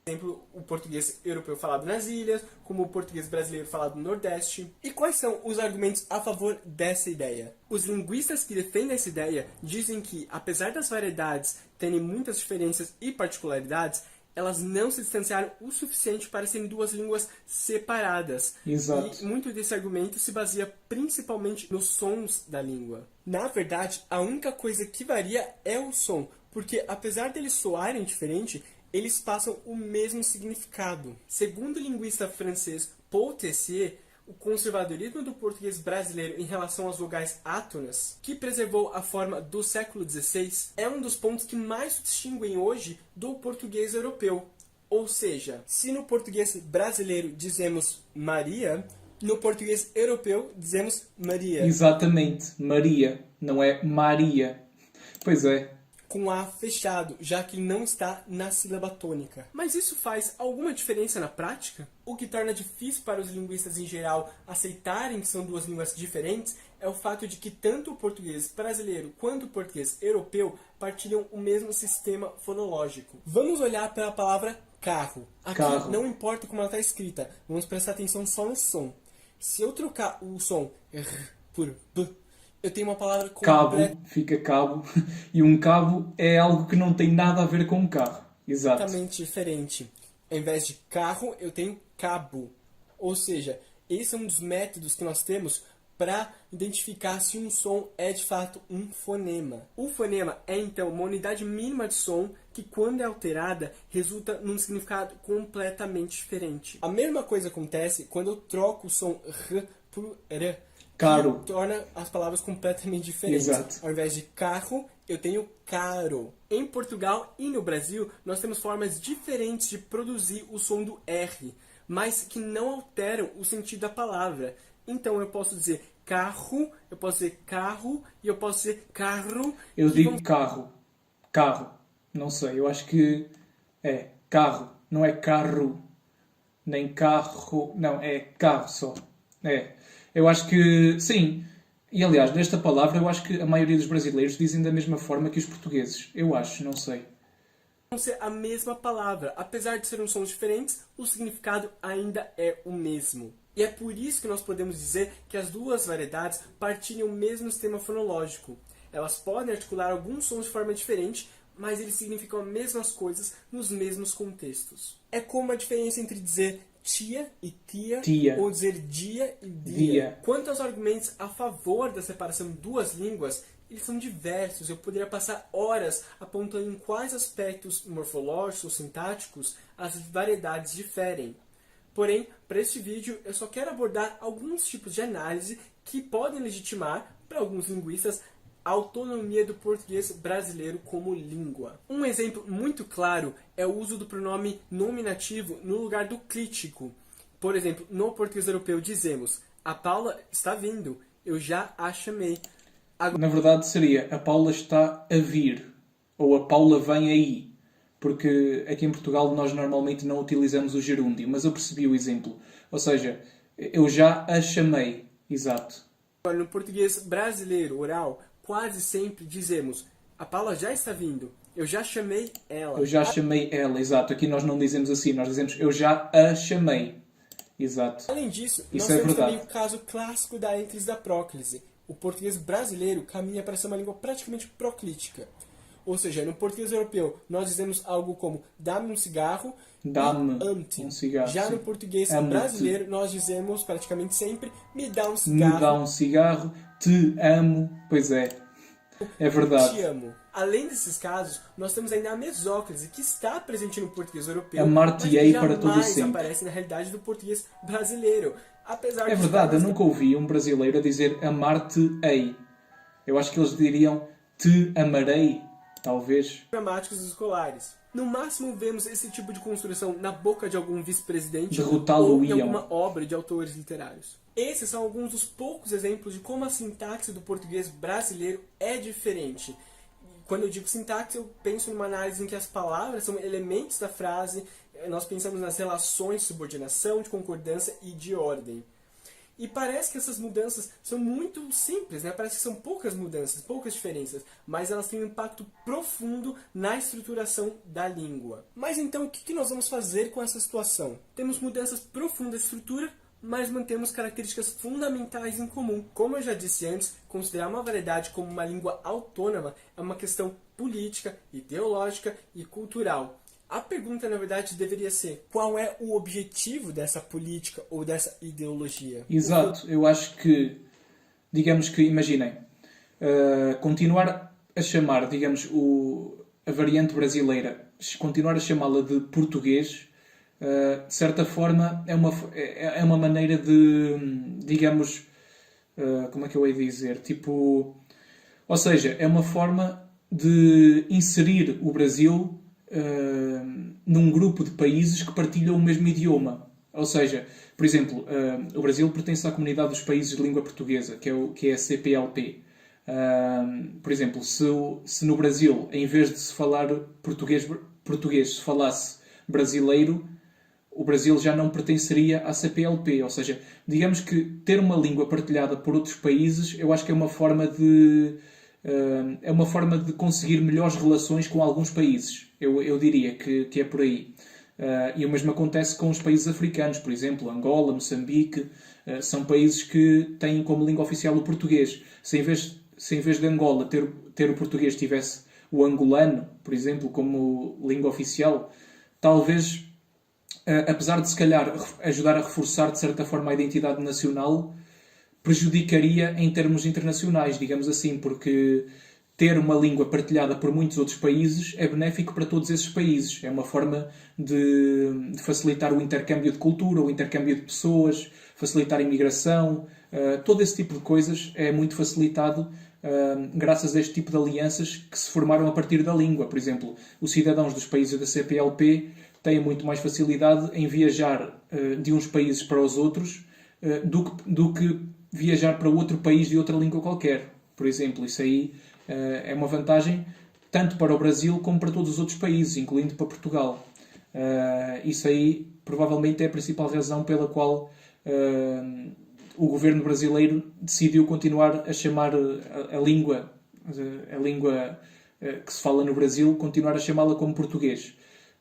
Por exemplo, o português europeu falado nas ilhas, como o português brasileiro falado no Nordeste. E quais são os argumentos a favor dessa ideia? Os linguistas que defendem essa ideia dizem que, apesar das variedades terem muitas diferenças e particularidades, elas não se distanciaram o suficiente para serem duas línguas separadas. Exato. E muito desse argumento se baseia principalmente nos sons da língua. Na verdade, a única coisa que varia é o som, porque apesar deles soarem diferente, eles passam o mesmo significado. Segundo o linguista francês Paul Tessier, o conservadorismo do português brasileiro em relação às vogais átonas, que preservou a forma do século XVI, é um dos pontos que mais se distinguem hoje do português europeu. Ou seja, se no português brasileiro dizemos Maria, no português europeu dizemos Maria. Exatamente, Maria, não é Maria. Pois é. com A fechado, já que não está na sílaba tônica. Mas isso faz alguma diferença na prática? O que torna difícil para os linguistas em geral aceitarem que são duas línguas diferentes é o fato de que tanto o português brasileiro quanto o português europeu partilham o mesmo sistema fonológico. Vamos olhar para a palavra carro. Aqui não importa como ela está escrita, vamos prestar atenção só no som. Se eu trocar o som R por B, eu tenho uma palavra cabo, fica cabo, e um cabo é algo que não tem nada a ver com um carro. Exato. Completamente diferente. Ao invés de carro, eu tenho cabo. Ou seja, esse é um dos métodos que nós temos para identificar se um som é de fato um fonema. O fonema é então uma unidade mínima de som que, quando é alterada, resulta num significado completamente diferente. A mesma coisa acontece quando eu troco o som R por R. Caro. Que torna as palavras completamente diferentes. Exato. Ao invés de carro, eu tenho caro. Em Portugal e no Brasil, nós temos formas diferentes de produzir o som do R, mas que não alteram o sentido da palavra. Então eu posso dizer carro, eu posso dizer carro e eu posso dizer carro. Eu digo carro. Carro. Não sei, eu acho que é carro. Não é carro. Nem carro. Não, é carro só. É. Eu acho que, sim, e aliás, nesta palavra eu acho que a maioria dos brasileiros dizem da mesma forma que os portugueses. Eu acho, não sei. Não ser a mesma palavra. Apesar de serem sons diferentes, o significado ainda é o mesmo. E é por isso que nós podemos dizer que as duas variedades partilham o mesmo sistema fonológico. Elas podem articular alguns sons de forma diferente, mas eles significam as mesmas coisas nos mesmos contextos. É como a diferença entre dizer tia e tia, ou dizer dia e dia. Quanto aos argumentos a favor da separação de duas línguas, eles são diversos. Eu poderia passar horas apontando em quais aspectos morfológicos ou sintáticos as variedades diferem. Porém, para este vídeo, eu só quero abordar alguns tipos de análise que podem legitimar, para alguns linguistas, a autonomia do português brasileiro como língua. Um exemplo muito claro é o uso do pronome nominativo no lugar do clítico. Por exemplo, no português europeu dizemos: a Paula está vindo, eu já a chamei. Na verdade seria: a Paula está a vir, ou a Paula vem aí. Porque aqui em Portugal nós normalmente não utilizamos o gerúndio, mas eu percebi o exemplo. Ou seja, eu já a chamei. Exato. No português brasileiro oral, quase sempre dizemos: a Paula já está vindo, eu já chamei ela. Eu já chamei ela, exato. Aqui nós não dizemos assim, nós dizemos: eu já a chamei. Exato. Além disso, isso nós é temos verdade. também o caso clássico da ênclise da próclise. O português brasileiro caminha para ser uma língua praticamente proclítica. Ou seja, no português europeu, nós dizemos algo como dá-me um cigarro, dá-me ame-te. um cigarro. Já sim. no português Amo-te. brasileiro, nós dizemos praticamente sempre me dá um cigarro. Me dá um cigarro, te amo. Pois é, é verdade. Te amo. Além desses casos, nós temos ainda a mesóclise, que está presente no português europeu, Amar-te-ei mas para todo jamais sempre. aparece na realidade do português brasileiro. Apesar É de verdade, eu estarmos- nunca ouvi um brasileiro a dizer amar-te-ei. Eu acho que eles diriam te amarei, talvez. gramáticos escolares. No máximo vemos esse tipo de construção na boca de algum vice-presidente Derrotá-lo-iam. ou em alguma obra de autores literários. Esses são alguns dos poucos exemplos de como a sintaxe do português brasileiro é diferente. Quando eu digo sintaxe, eu penso numa análise em que as palavras são elementos da frase, nós pensamos nas relações de subordinação, de concordância e de ordem. E parece que essas mudanças são muito simples, né? Parece que são poucas mudanças, poucas diferenças, mas elas têm um impacto profundo na estruturação da língua. Mas então, o que nós vamos fazer com essa situação? Temos mudanças profundas de estrutura, mas mantemos características fundamentais em comum. Como eu já disse antes, considerar uma variedade como uma língua autônoma é uma questão política, ideológica e cultural. A pergunta, na verdade, deveria ser: qual é o objetivo dessa política ou dessa ideologia? Exato, eu acho que, digamos que, imaginem, continuar a chamar, digamos, a variante brasileira, continuar a chamá-la de português, de certa forma, é uma maneira de, digamos, como é que eu hei de dizer? Tipo, ou seja, é uma forma de inserir o Brasil num grupo de países que partilham o mesmo idioma. Ou seja, por exemplo, o Brasil pertence à comunidade dos países de língua portuguesa, que é a CPLP. Por exemplo, se no Brasil, em vez de se falar português se falasse brasileiro, o Brasil já não pertenceria à CPLP. Ou seja, digamos que ter uma língua partilhada por outros países, eu acho que é uma forma de conseguir melhores relações com alguns países. Eu diria que é por aí. E o mesmo acontece com os países africanos, por exemplo, Angola, Moçambique, são países que têm como língua oficial o português. Se em vez de Angola ter o português tivesse o angolano, por exemplo, como língua oficial, talvez, apesar de se calhar ajudar a reforçar de certa forma a identidade nacional, prejudicaria em termos internacionais, digamos assim, porque ter uma língua partilhada por muitos outros países é benéfico para todos esses países. É uma forma de facilitar o intercâmbio de cultura, o intercâmbio de pessoas, facilitar a imigração. Todo esse tipo de coisas é muito facilitado graças a este tipo de alianças que se formaram a partir da língua. Por exemplo, os cidadãos dos países da CPLP têm muito mais facilidade em viajar de uns países para os outros do que viajar para outro país de outra língua qualquer. Por exemplo, isso aí é uma vantagem tanto para o Brasil como para todos os outros países, incluindo para Portugal. Isso aí provavelmente é a principal razão pela qual o governo brasileiro decidiu continuar a chamar a língua que se fala no Brasil, continuar a chamá-la como português.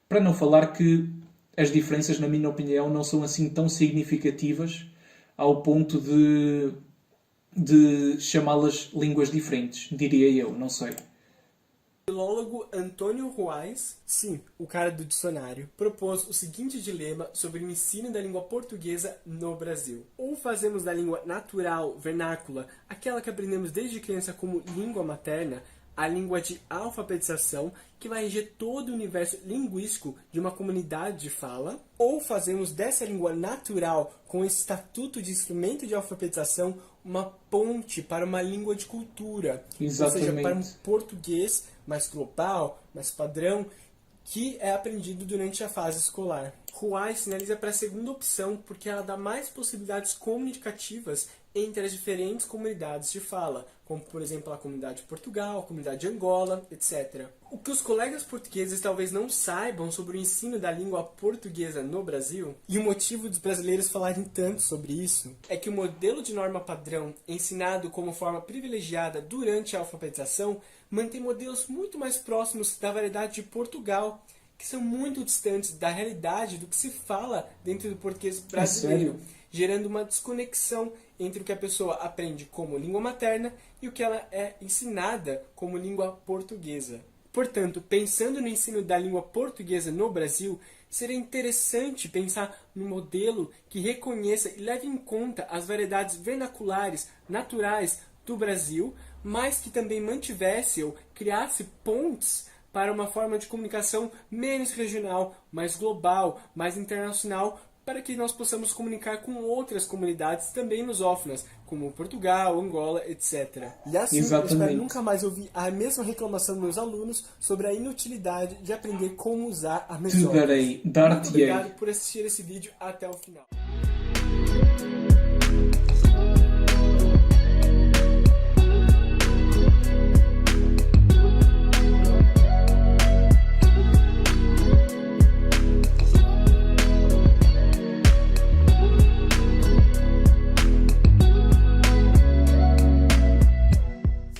Para não falar que as diferenças, na minha opinião, não são assim tão significativas ao ponto de chamá-las línguas diferentes, diria eu, não sei. O filólogo Antônio Ruais, sim, o cara do dicionário, propôs o seguinte dilema sobre o ensino da língua portuguesa no Brasil. Ou fazemos da língua natural, vernácula, aquela que aprendemos desde criança como língua materna, a língua de alfabetização, que vai reger todo o universo linguístico de uma comunidade de fala, ou fazemos dessa língua natural, com esse estatuto de instrumento de alfabetização, uma ponte para uma língua de cultura. Exatamente. Ou seja, para um português mais global, mais padrão, que é aprendido durante a fase escolar. Ruais sinaliza para a segunda opção porque ela dá mais possibilidades comunicativas entre as diferentes comunidades de fala, como por exemplo a comunidade de Portugal, a comunidade de Angola, etc. O que os colegas portugueses talvez não saibam sobre o ensino da língua portuguesa no Brasil, e o motivo dos brasileiros falarem tanto sobre isso, é que o modelo de norma padrão ensinado como forma privilegiada durante a alfabetização mantém modelos muito mais próximos da variedade de Portugal, que são muito distantes da realidade do que se fala dentro do português brasileiro, gerando uma desconexão entre o que a pessoa aprende como língua materna e o que ela é ensinada como língua portuguesa. Portanto, pensando no ensino da língua portuguesa no Brasil, seria interessante pensar num modelo que reconheça e leve em conta as variedades vernaculares naturais do Brasil, mas que também mantivesse ou criasse pontes para uma forma de comunicação menos regional, mais global, mais internacional, para que nós possamos comunicar com outras comunidades também lusófonas, como Portugal, Angola, etc. E assim, Exatamente. eu espero nunca mais ouvir a mesma reclamação dos meus alunos sobre a inutilidade de aprender como usar a mesóclise. Te darei, dar-te-ei. Muito obrigado por assistir esse vídeo até o final.